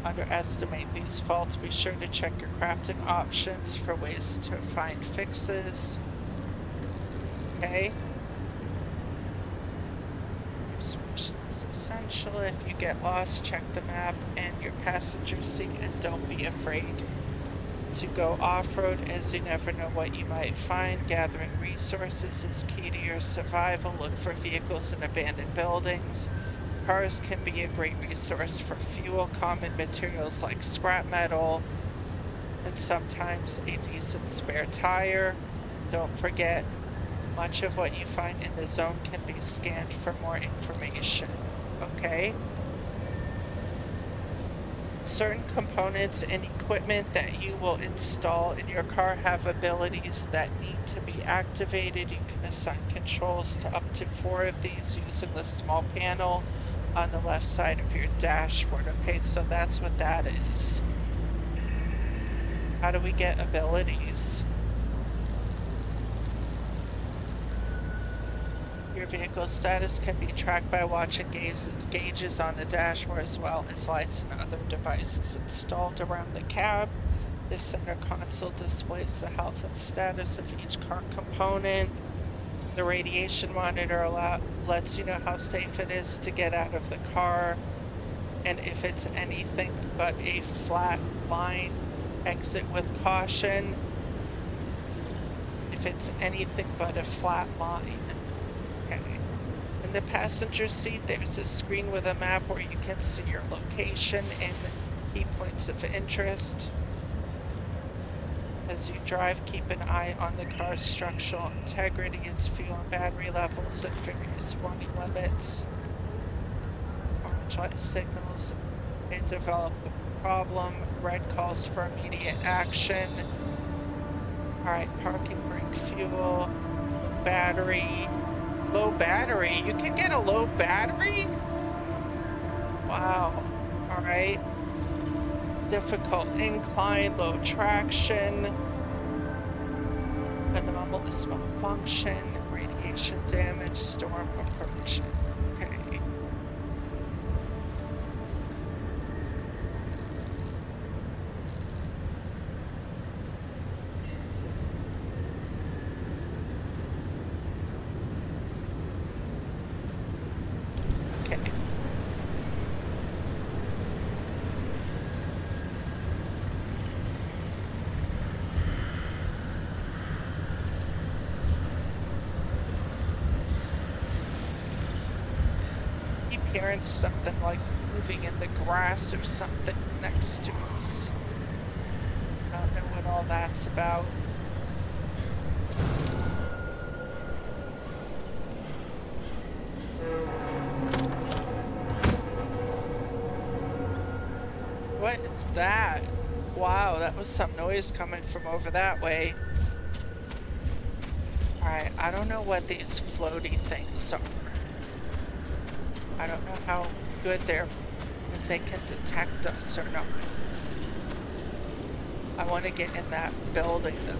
underestimate these faults. Be sure to check your crafting options for ways to find fixes. Okay. Observation is essential. If you get lost, check the map and your passenger seat, and don't be afraid to go off-road, as you never know what you might find. Gathering resources is key to your survival. Look for vehicles in abandoned buildings. Cars can be a great resource for fuel, common materials like scrap metal, and sometimes a decent spare tire. Don't forget, much of what you find in the zone can be scanned for more information. Okay? Certain components and equipment that you will install in your car have abilities that need to be activated. You can assign controls to up to 4 of these using the small panel on the left side of your dashboard. Okay, so that's what that is. How do we get abilities? Your vehicle status can be tracked by watching gauges on the dashboard, as well as lights and other devices installed around the cab. This center console displays the health and status of each car component. The radiation monitor lets you know how safe it is to get out of the car, and if it's anything but a flat line, exit with caution. If it's anything but a flat line. Okay. In the passenger seat, there's a screen with a map where you can see your location and key points of interest. As you drive, keep an eye on the car's structural integrity, its fuel and battery levels, and various warning limits. Orange light signals may develop a problem. Red calls for immediate action. Alright, parking brake fuel, battery. Low battery? You can get a low battery? Wow. Alright. Difficult incline, low traction, anomalous malfunction, radiation damage, storm approaching. Okay. Hearing something like moving in the grass or something next to us. I don't know what all that's about. What is that? Wow, that was some noise coming from over that way. Alright, I don't know what these floaty things are. I don't know how good they're, if they can detect us or not. I want to get in that building though.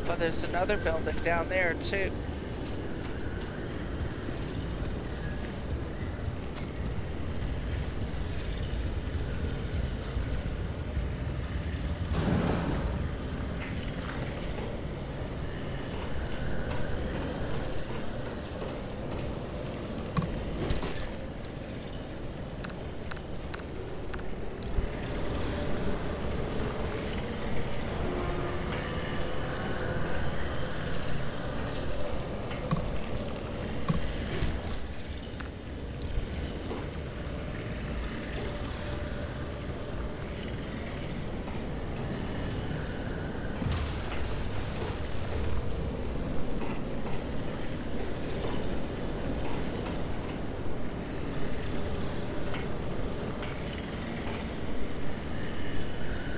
Well, there's another building down there too.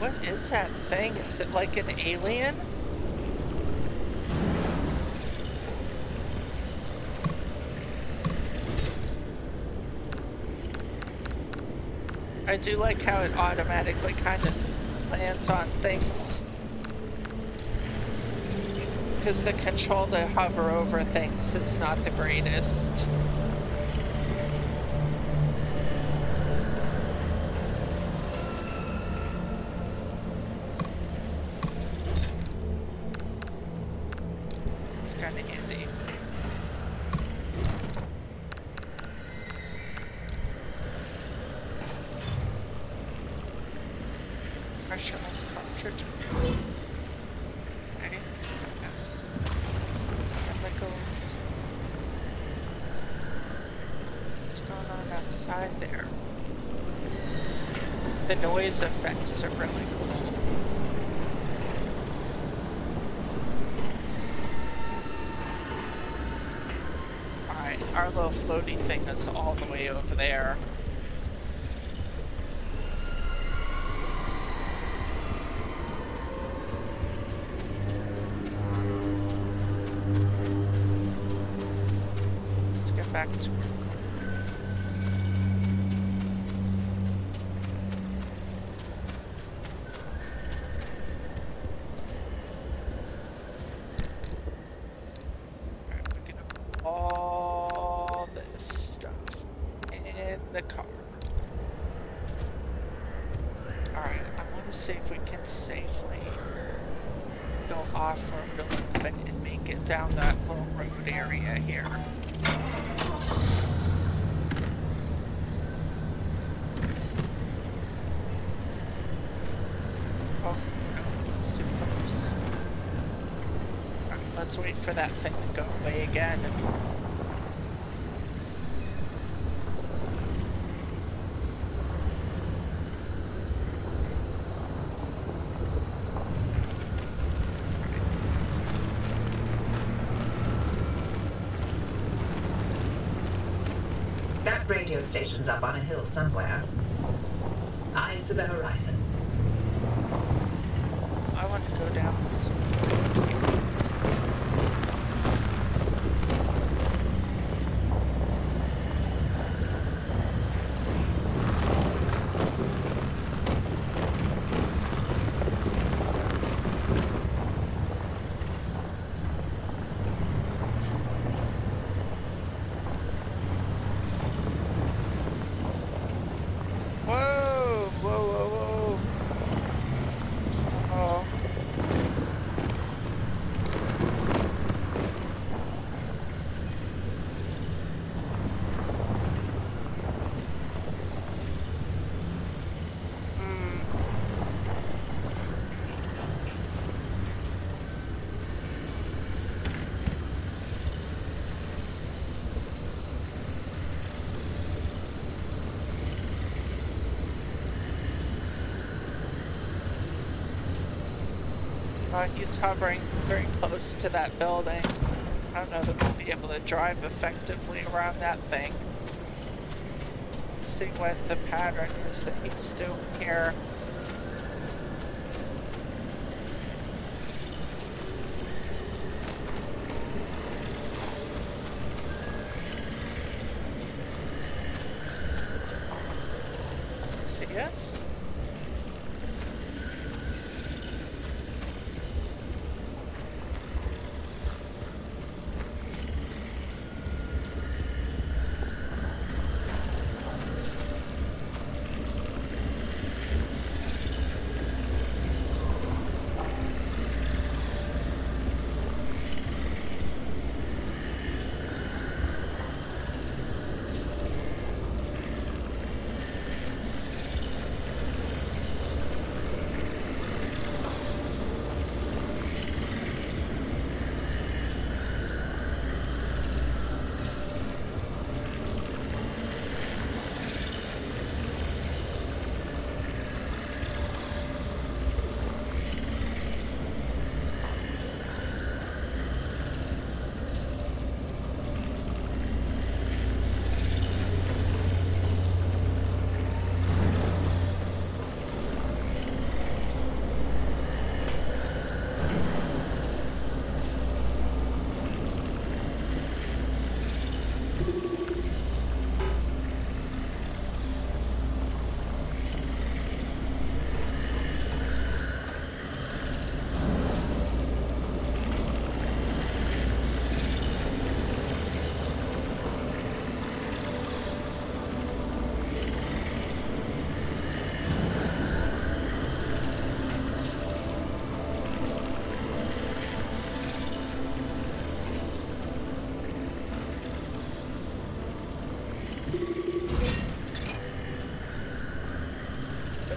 What is that thing? Is it like an alien? I do like how it automatically kind of lands on things. Because the control to hover over things is not the greatest. It's kind of handy. Pressureless cartridges. Okay, yes. Chemicals. What's going on outside there? The noise effects are really cool. Alright, our little floaty thing is all the way over there. Back to work. Alright, we're gonna put all this stuff in the car. Alright, I want to see if we can safely go off-road a little bit and make it down that little road area here. Let's wait for that thing to go away again. That radio station's up on a hill somewhere. Eyes to the horizon. I want to go down this. He's hovering very close to that building. I don't know that we'll be able to drive effectively around that thing. See what the pattern is that he's doing here. Let's see, yes.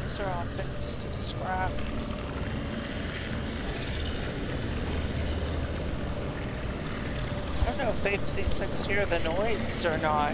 These are all things to scrap. I don't know if these things hear the noise or not.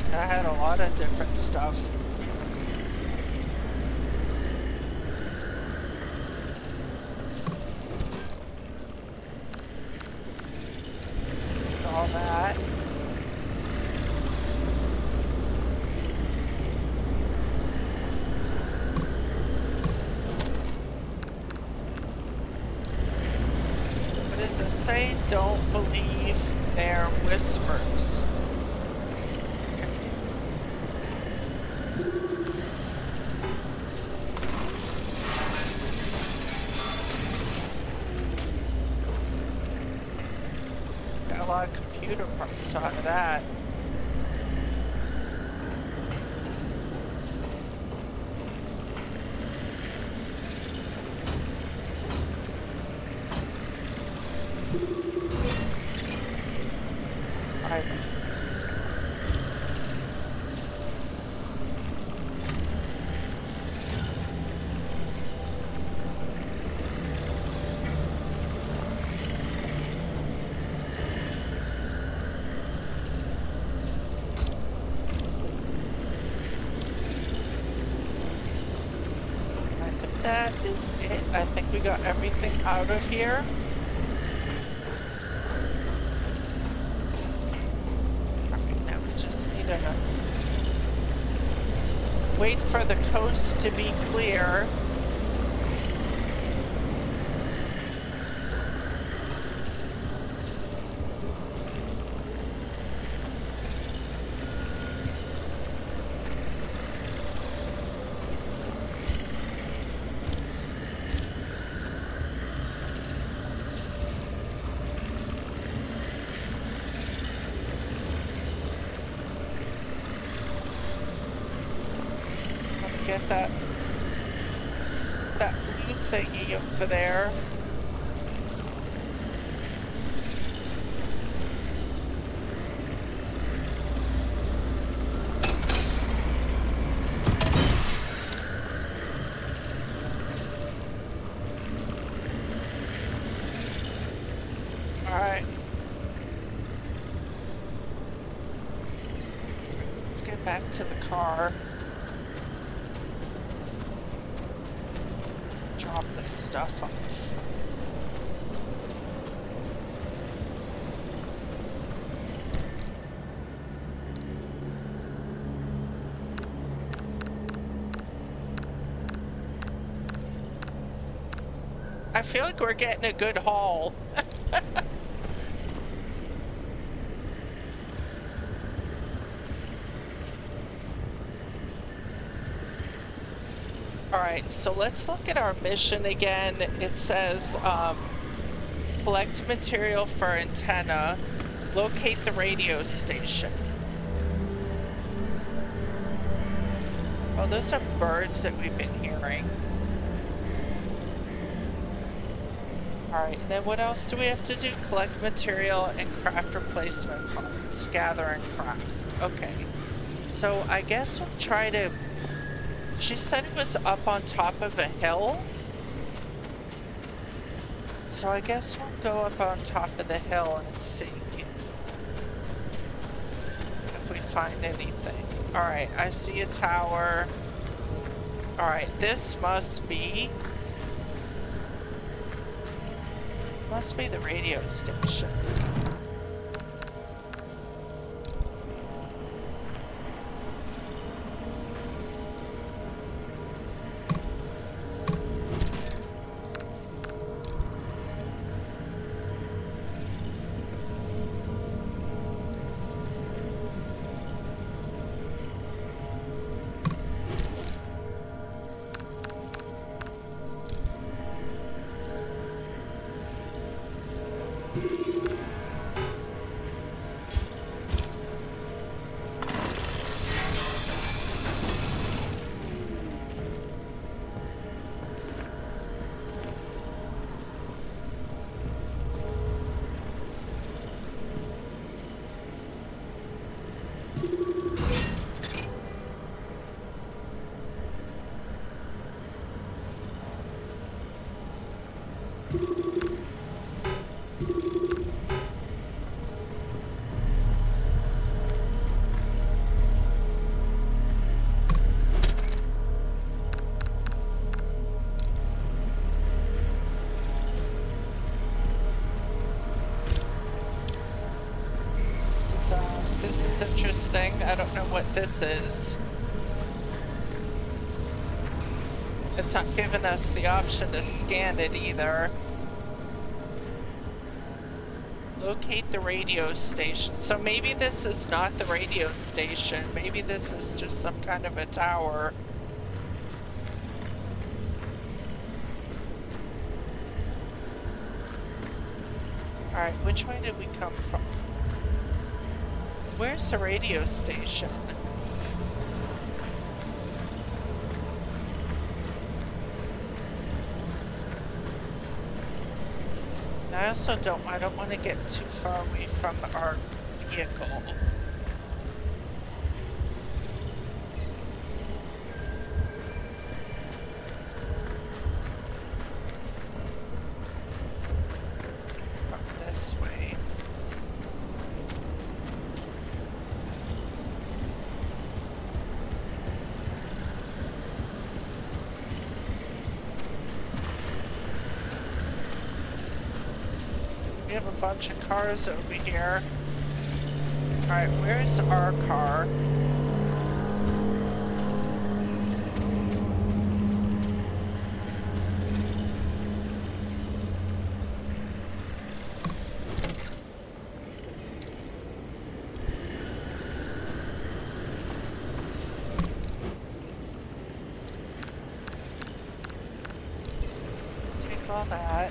I had a lot of different stuff. All that. What does it say? Don't believe their whispers. Got a lot of computer parts out of that. Right. I think that is it. I think we got everything out of here. Alright, now we just need to wait for the coast to be clear. Get that blue thingy over there. All right. Let's get back to the car. Drop this stuff off. I feel like we're getting a good haul. Alright, so let's look at our mission again. It says, collect material for antenna, locate the radio station. Oh, those are birds that we've been hearing. Alright, and then what else do we have to do? Collect material and craft replacement parts. Gather and craft. Okay. So I guess we'll try to... She said it was up on top of a hill. So I guess we'll go up on top of the hill and see if we find anything. Alright, I see a tower. Alright, this must be the radio station. This is interesting. I don't know what this is. It's not giving us the option to scan it either. Locate the radio station. So maybe this is not the radio station. Maybe this is just some kind of a tower. Alright, which way did we come from? Where's the radio station? I also don't want to get too far away from our vehicle. From this way. We have a bunch of cars over here. Alright, where's our car? Take all that.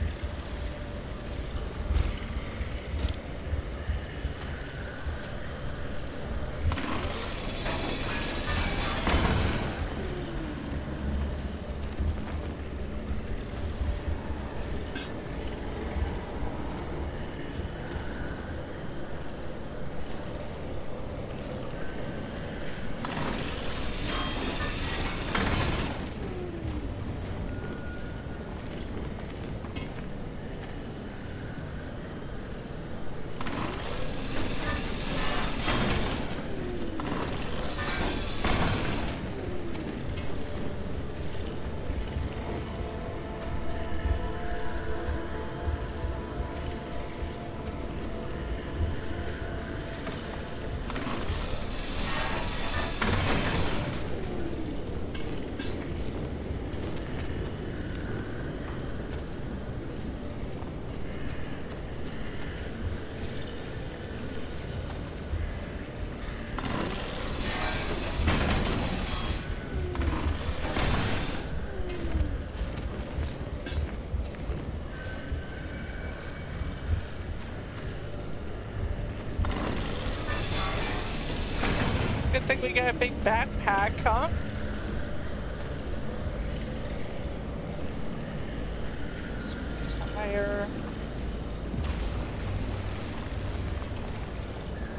Good thing we got a big backpack, huh? Tire.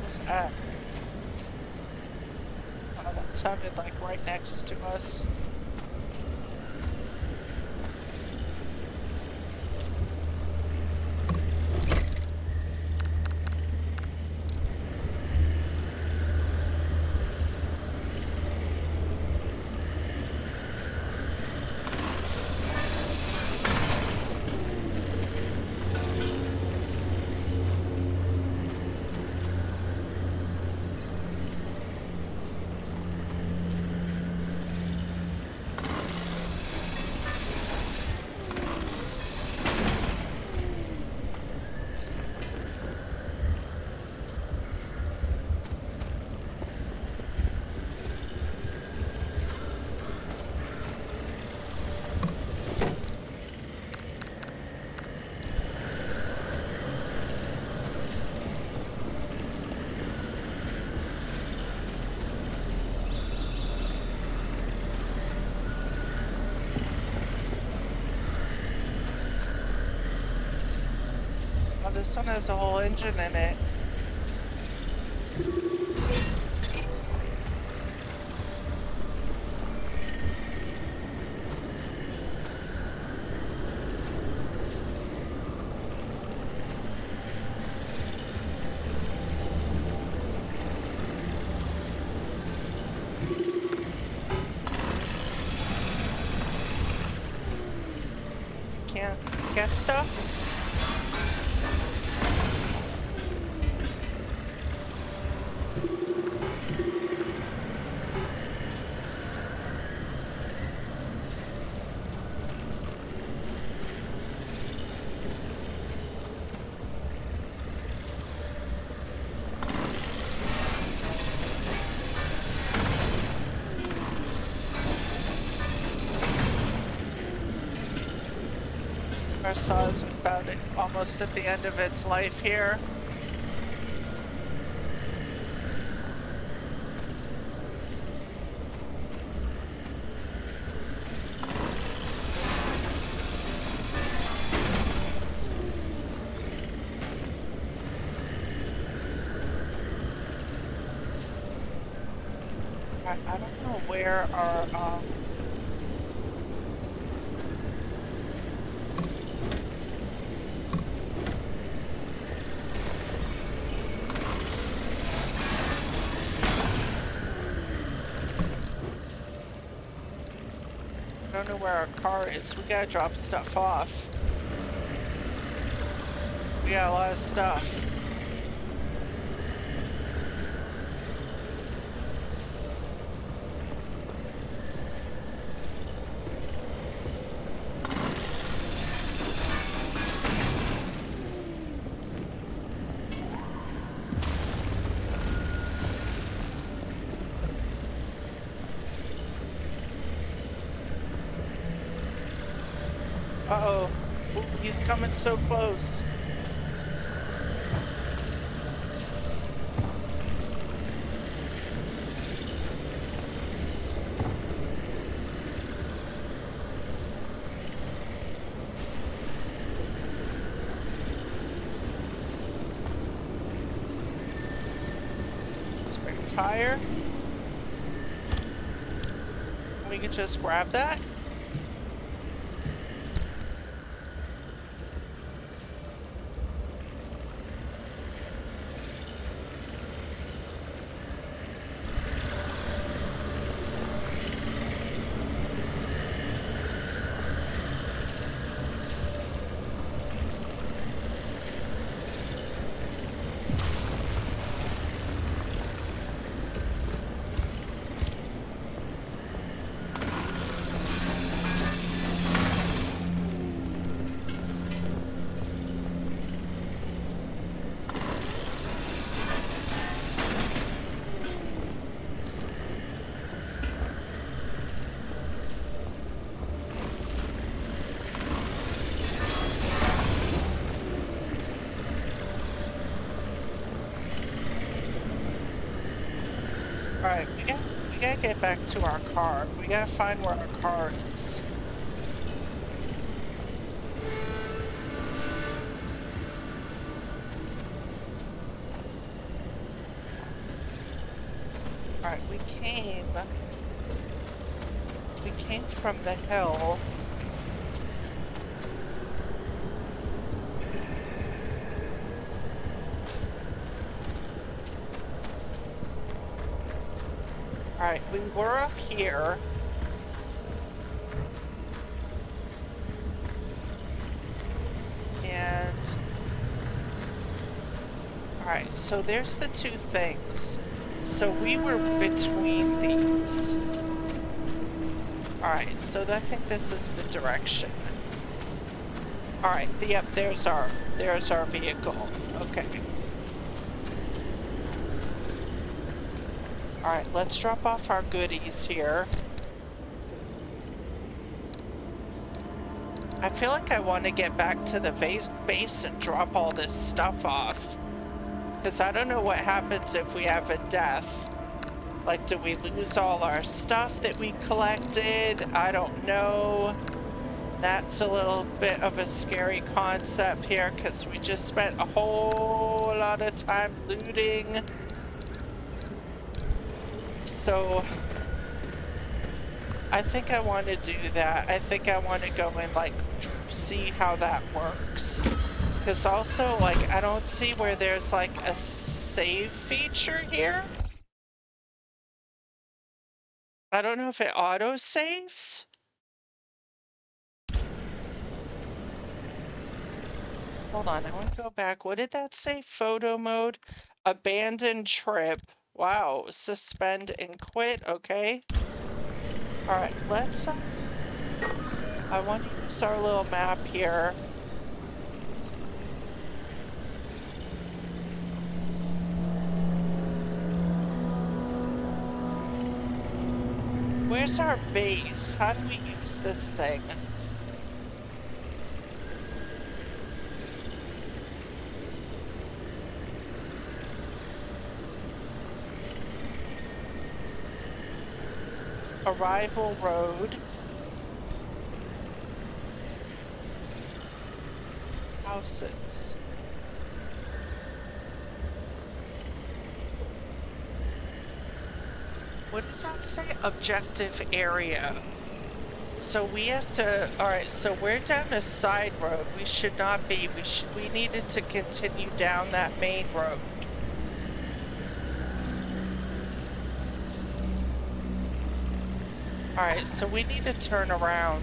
What's that? Oh, that sounded like right next to us. This one has a whole engine in it. get stuff? Our saw is about almost at the end of its life here. I don't know where our I don't know where our car is. We gotta drop stuff off. We got a lot of stuff. Uh-oh. Ooh, he's coming so close. Spare tire. We can just grab that. Alright, we gotta get back to our car. We gotta find where our car is. Alright, we came from the hill. Alright, we were up here. And... Alright, so there's the two things. So we were between these. Alright, so I think this is the direction. Alright, yep, there's our vehicle. Okay. Alright, let's drop off our goodies here. I feel like I want to get back to the base and drop all this stuff off. Because I don't know what happens if we have a death. Like, do we lose all our stuff that we collected? I don't know. That's a little bit of a scary concept here because we just spent a whole lot of time looting. So I think I want to do that. I think I want to go and like see how that works. Because also, like, I don't see where there's like a save feature here. I don't know if it auto saves. Hold on, I want to go back. What did that say? Photo mode, abandon trip. Wow, suspend and quit. Okay. All right, let's. I want to use our little map here. Where's our base? How do we use this thing? Arrival road. Houses. What does that say? Objective area. So we have to, all right, so we're down a side road. We should not be. We needed to continue down that main road. All right, so we need to turn around.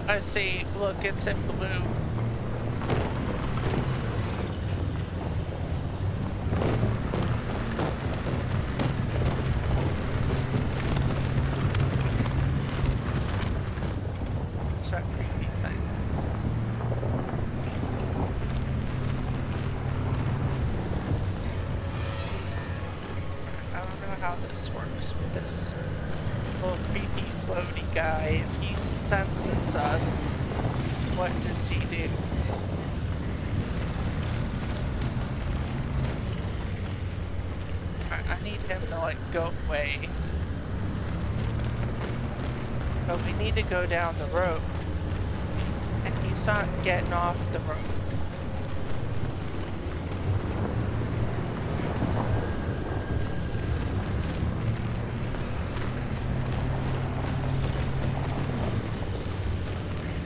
I see, look, it's in blue. What's that creepy thing? I don't know how this works with this little creepy floaty guy. If he senses us, what does he do? I need him to like go away. But we need to go down the road. And he's not getting off the road.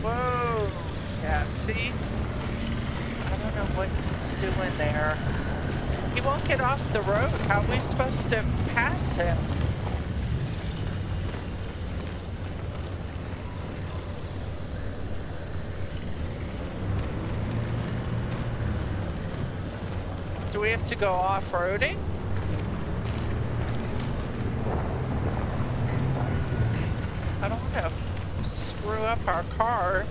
Whoa! Yeah, see? I don't know what he's doing there. He won't get off the road. How are we supposed to pass him? Do we have to go off-roading? I don't want to screw up our car.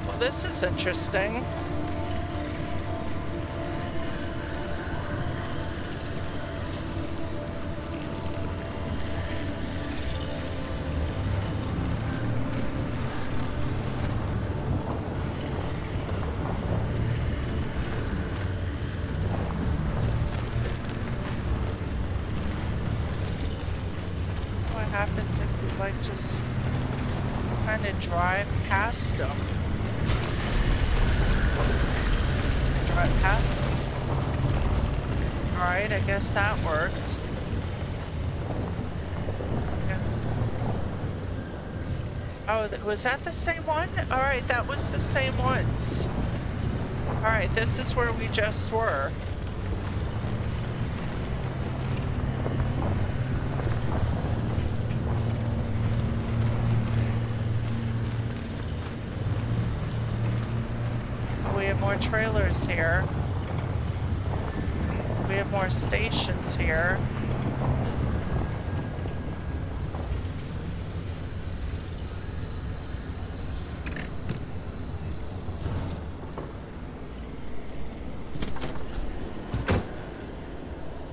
Well, this is interesting. Happens if we like just kind of drive past them. Just drive past them. Alright, I guess that worked. Oh, was that the same one? Alright, that was the same ones. Alright, this is where we just were. We have more trailers here. We have more stations here.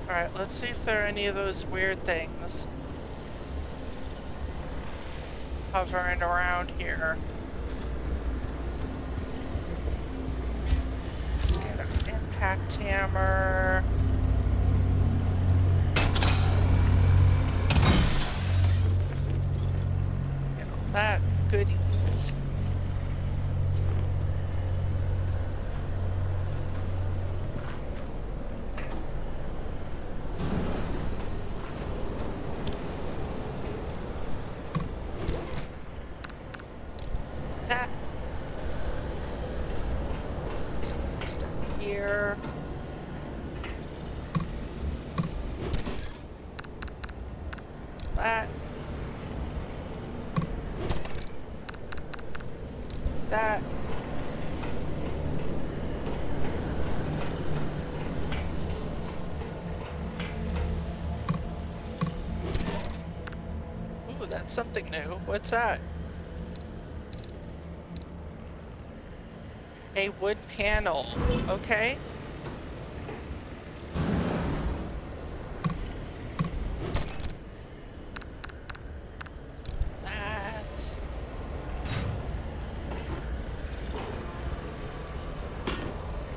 Alright, let's see if there are any of those weird things hovering around here. Impact hammer. that goodies. That stuff here. That. That. Ooh, that's something new. What's that? A wood panel. Okay. That.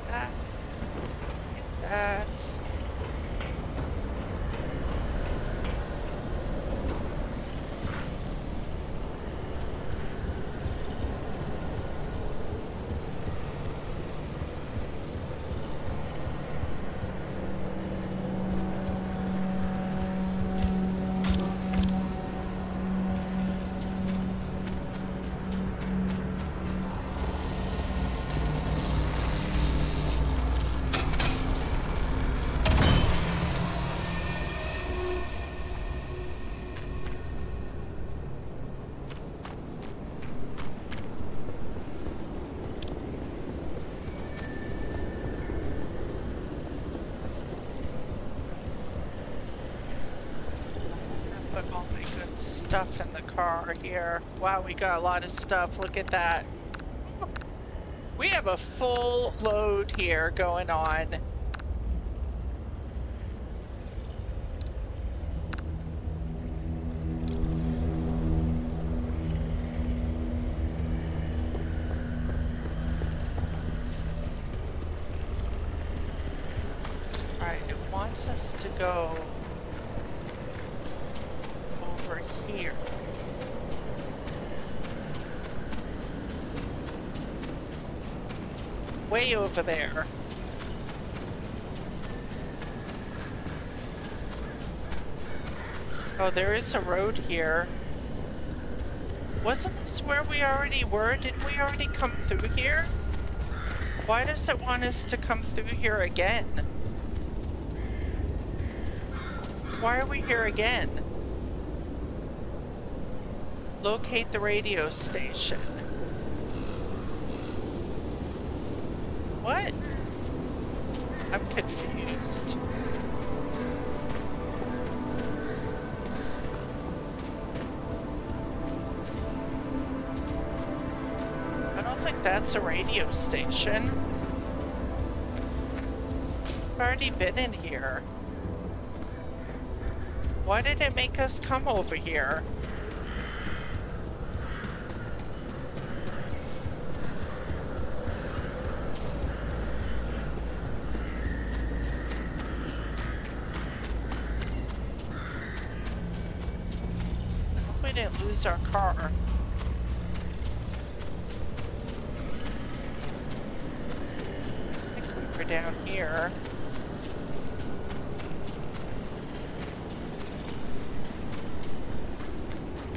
That. That. Put all my good stuff in the car here. Wow, we got a lot of stuff. Look at that. We have a full load here going on. Alright, it wants us to go over here. Way over there. Oh, there is a road here. Wasn't this where we already were? Didn't we already come through here? Why does it want us to come through here again? Why are we here again? Locate the radio station. What? I'm confused. I don't think that's a radio station. I've already been in here. Why did it make us come over here? We didn't lose our car. I think we were down here.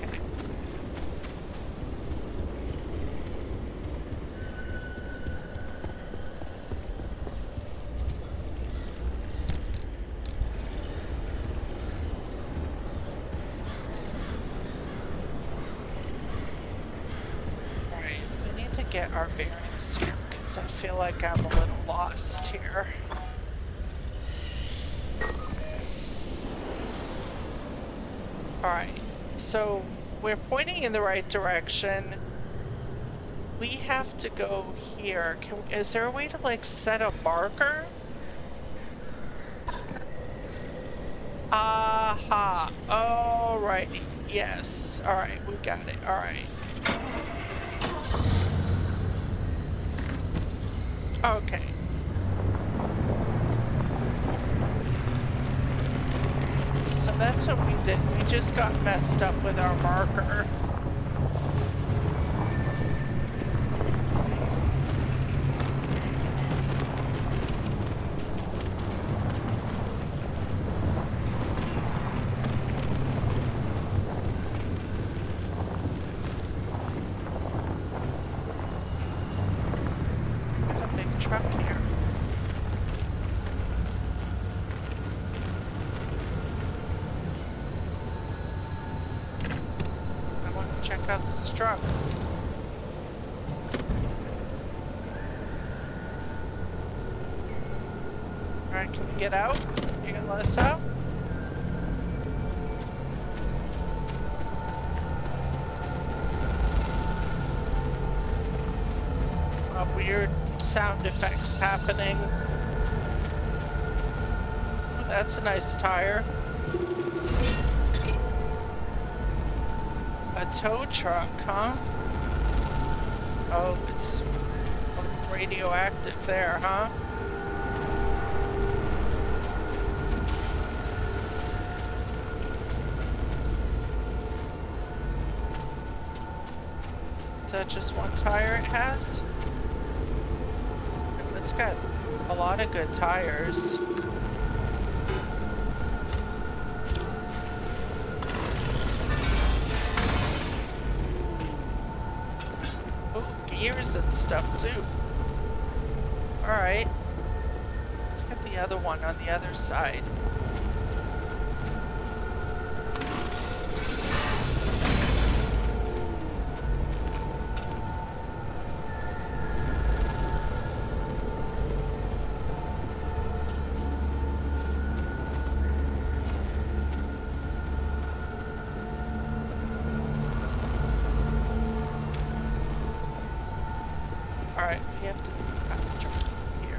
Okay. Get our bearings here because I feel like I'm a little lost here. Alright, so we're pointing in the right direction. We have to go here. Is there a way to like set a marker? Aha! Alrighty, yes. Alright, we got it. Alright. Okay. So that's what we did. We just got messed up with our marker. truck here. I want to check out this truck. Alright, can we get out? You gonna let us out? Weird sound effects happening. Oh, that's a nice tire. A tow truck, huh? Oh, it's radioactive there, huh? Is that just one tire it has? It's got a lot of good tires. Oh, gears and stuff too. Alright. Let's get the other one on the other side. Alright, we have to jump here.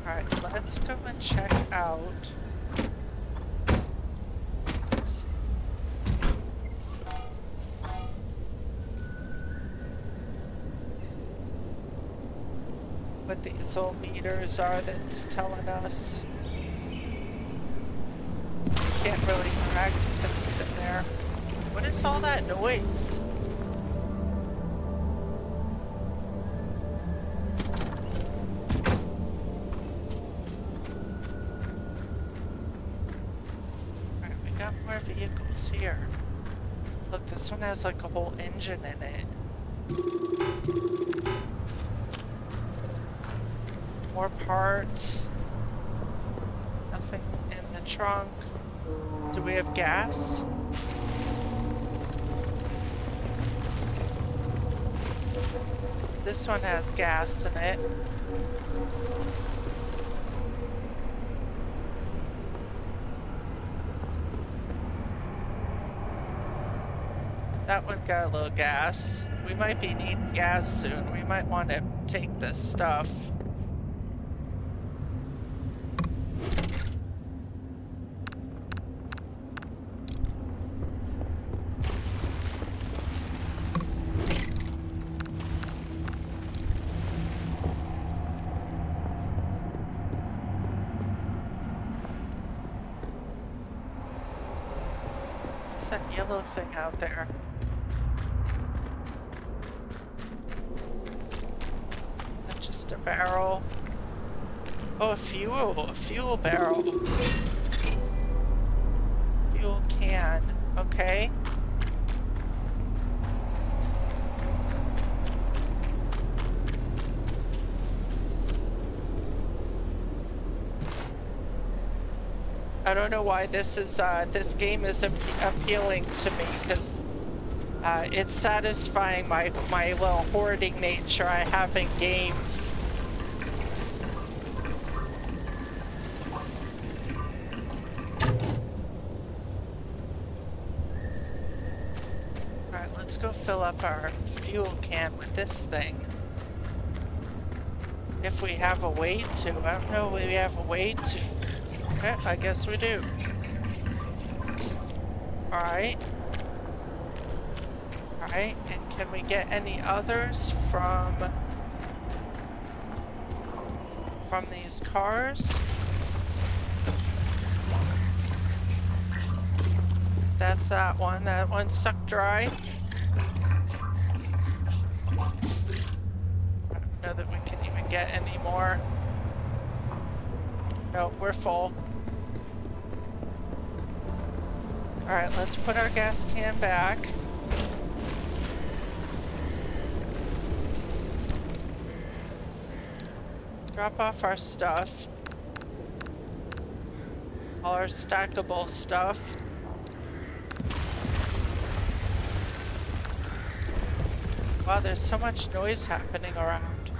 Alright, let's go and check out. Let's see. What these little meters are that's telling us. Can't really interact with anything there. What is all that noise? More vehicles here. Look, this one has like a whole engine in it. More parts. Nothing in the trunk. Do we have gas? This one has gas in it. That one got a little gas. We might be needing gas soon. We might want to take this stuff. What's that yellow thing out there? Just a barrel. Oh, a fuel barrel. Fuel can, okay. I don't know why this is, this game is appealing to me, because it's satisfying my little hoarding nature I have in games. let's go fill up our fuel can with this thing. If we have a way to. I don't know if we have a way to. Okay, I guess we do. Alright. Alright, and can we get any others from these cars? That's that one. That one sucked dry. I don't know that we can even get any more. No, we're full. Alright, let's put our gas can back. Drop off our stuff. All our stackable stuff. Wow, there's so much noise happening around.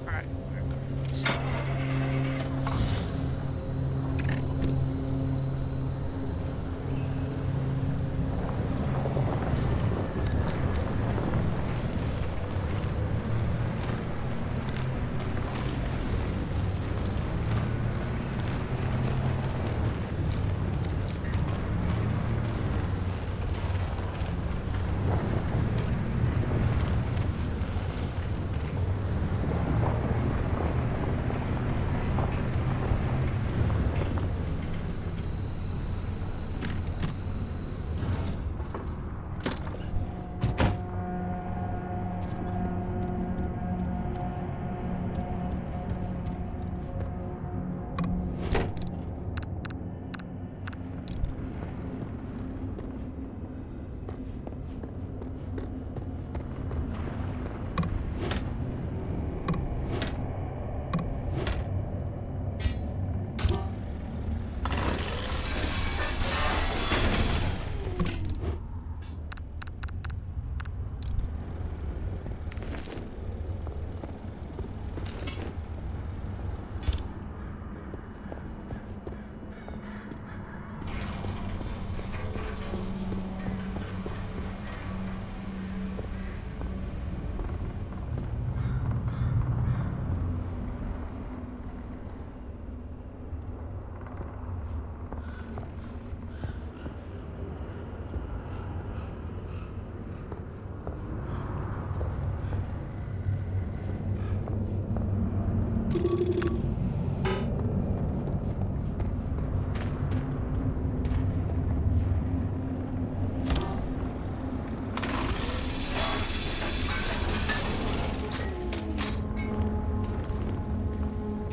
Alright, we're good.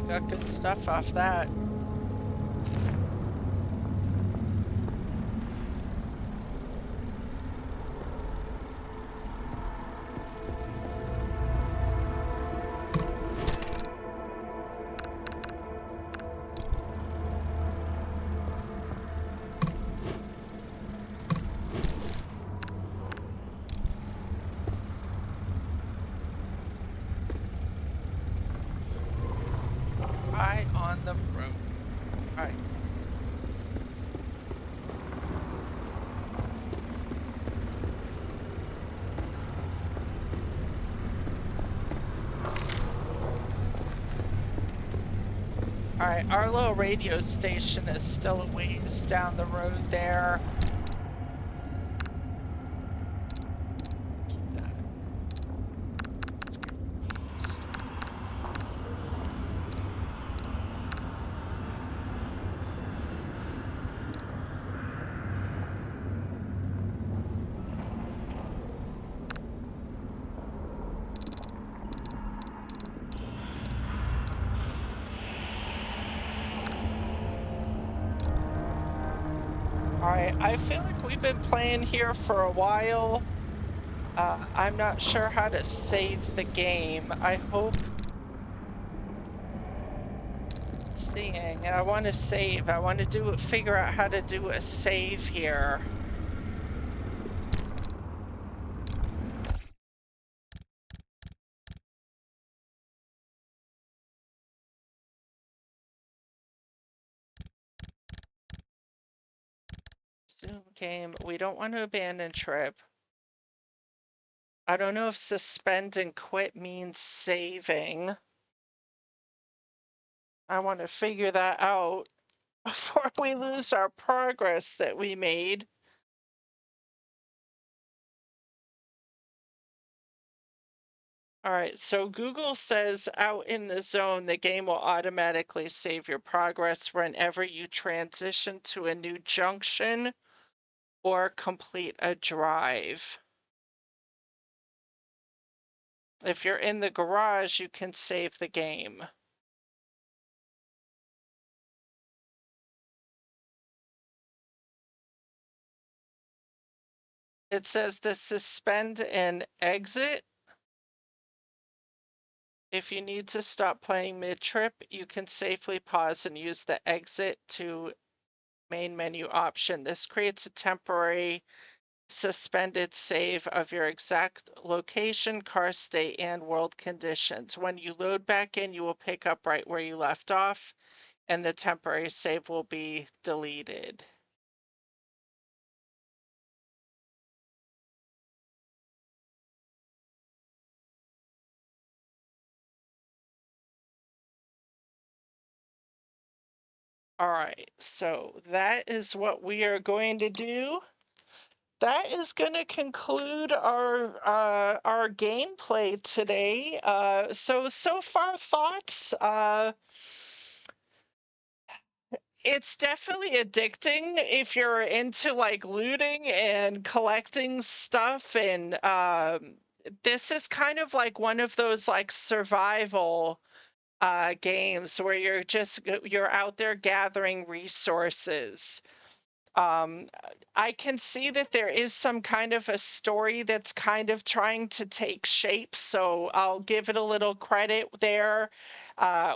Got good stuff off that. Right on the road. Alright. Alright, our little radio station is still a ways down the road there. Keep that. Let's go. Alright, I feel like we've been playing here for a while. I'm not sure how to save the game. I hope... Seeing, I want to save. I want to figure out how to do a save here. Resume game. We don't want to abandon trip. I don't know if suspend and quit means saving. I want to figure that out before we lose our progress that we made. All right, so Google says out in the zone, the game will automatically save your progress whenever you transition to a new junction or complete a drive. If you're in the garage, you can save the game. It says the suspend and exit. If you need to stop playing mid-trip, you can safely pause and use the exit to main menu option. This creates a temporary suspended save of your exact location, car state, and world conditions. When you load back in, you will pick up right where you left off, and the temporary save will be deleted. All right, so that is what we are going to do. That is going to conclude our gameplay today. So far thoughts. It's definitely addicting if you're into like looting and collecting stuff, and this is kind of like one of those like survival games where you're out there gathering resources. I can see that there is some kind of a story that's kind of trying to take shape, so I'll give it a little credit there.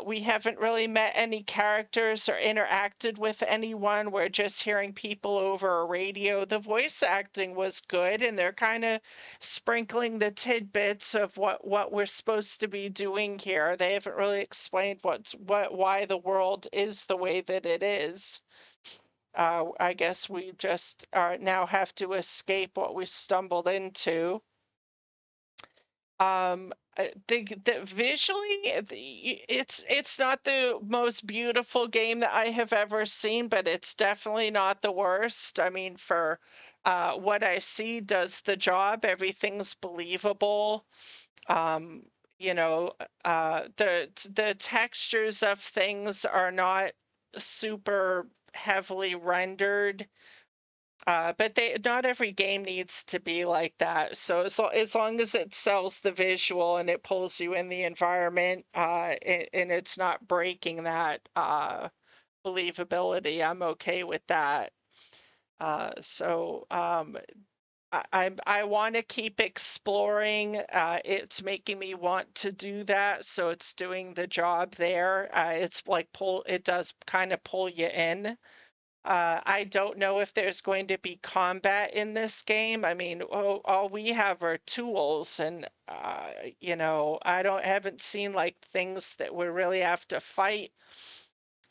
We haven't really met any characters or interacted with anyone. We're just hearing people over a radio. The voice acting was good, and they're kind of sprinkling the tidbits of what we're supposed to be doing here. They haven't really explained why the world is the way that it is. I guess we just now have to escape what we stumbled into. The visually, it's not the most beautiful game that I have ever seen, but it's definitely not the worst. I mean, for what I see, does the job. Everything's believable. You know, the textures of things are not super heavily rendered, but not every game needs to be like that. So as long as it sells the visual and it pulls you in the environment, and it's not breaking that believability, I'm okay with that. I want to keep exploring. It's making me want to do that, so it's doing the job there. It's like it does kind of pull you in. I don't know if there's going to be combat in this game. I mean, all we have are tools, and you know, haven't seen like things that we really have to fight.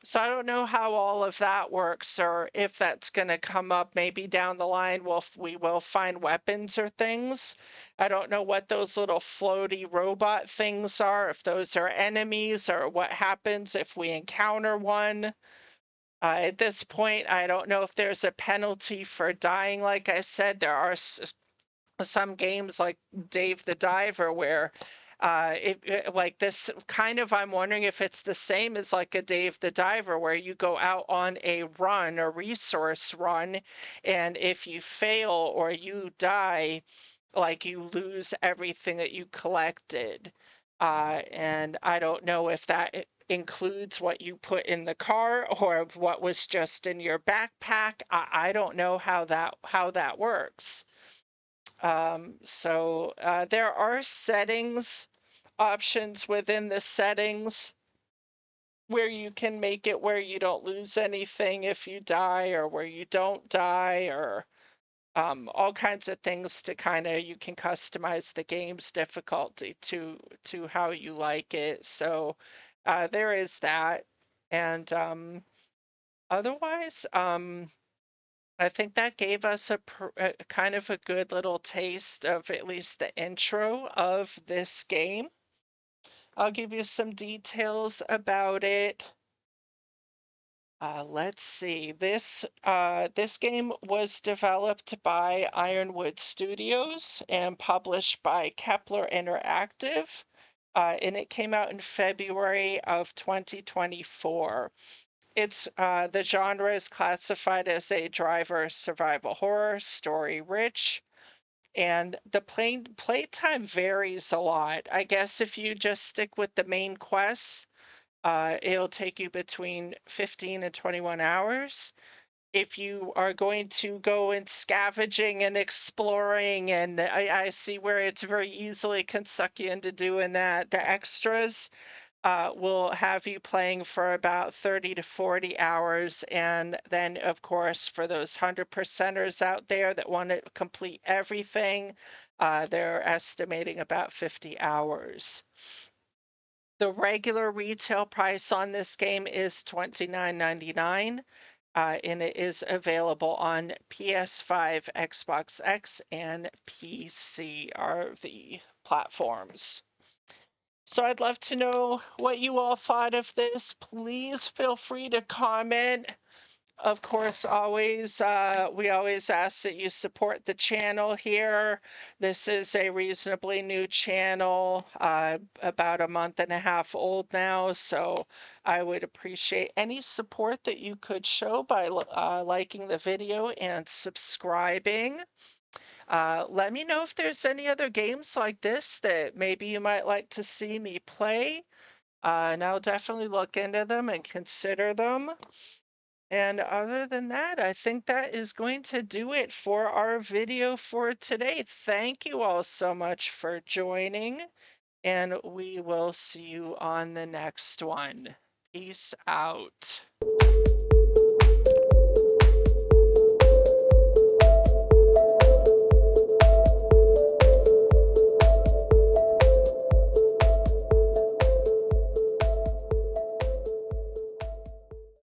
So I don't know how all of that works, or if that's going to come up maybe down the line. We will find weapons or things. I don't know what those little floaty robot things are, if those are enemies, or what happens if we encounter one. At this point, I don't know if there's a penalty for dying. Like I said, there are some games like Dave the Diver where like this kind of, I'm wondering if it's the same as like a Dave the Diver where you go out on a run, a resource run, and if you fail or you die, like you lose everything that you collected. And I don't know if that includes what you put in the car or what was just in your backpack. I don't know how that works. There are settings options within the settings where you can make it where you don't lose anything if you die, or where you don't die, or all kinds of things to kind of, you can customize the game's difficulty to how you like it. So there is that. And otherwise, I think that gave us a kind of a good little taste of at least the intro of this game. I'll give you some details about it. Let's see. This game was developed by Ironwood Studios and published by Kepler Interactive, and it came out in February of 2024. It's the genre is classified as a driver survival horror, story rich, and the playtime varies a lot. I guess if you just stick with the main quests, it'll take you between 15 and 21 hours. If you are going to go and scavenging and exploring, and I see where it's very easily can suck you into doing that, the extras will have you playing for about 30 to 40 hours. And then, of course, for those 100%ers out there that want to complete everything, they're estimating about 50 hours. The regular retail price on this game is $29.99, and it is available on PS5, Xbox X, and PC are the platforms. So I'd love to know what you all thought of this. Please feel free to comment. Of course, we always ask that you support the channel here. This is a reasonably new channel, about a month and a half old now, so I would appreciate any support that you could show by liking the video and subscribing. Let me know if there's any other games like this that maybe you might like to see me play, and I'll definitely look into them and consider them. And other than that, I think that is going to do it for our video for today. Thank you all so much for joining, and we will see you on the next one. Peace out.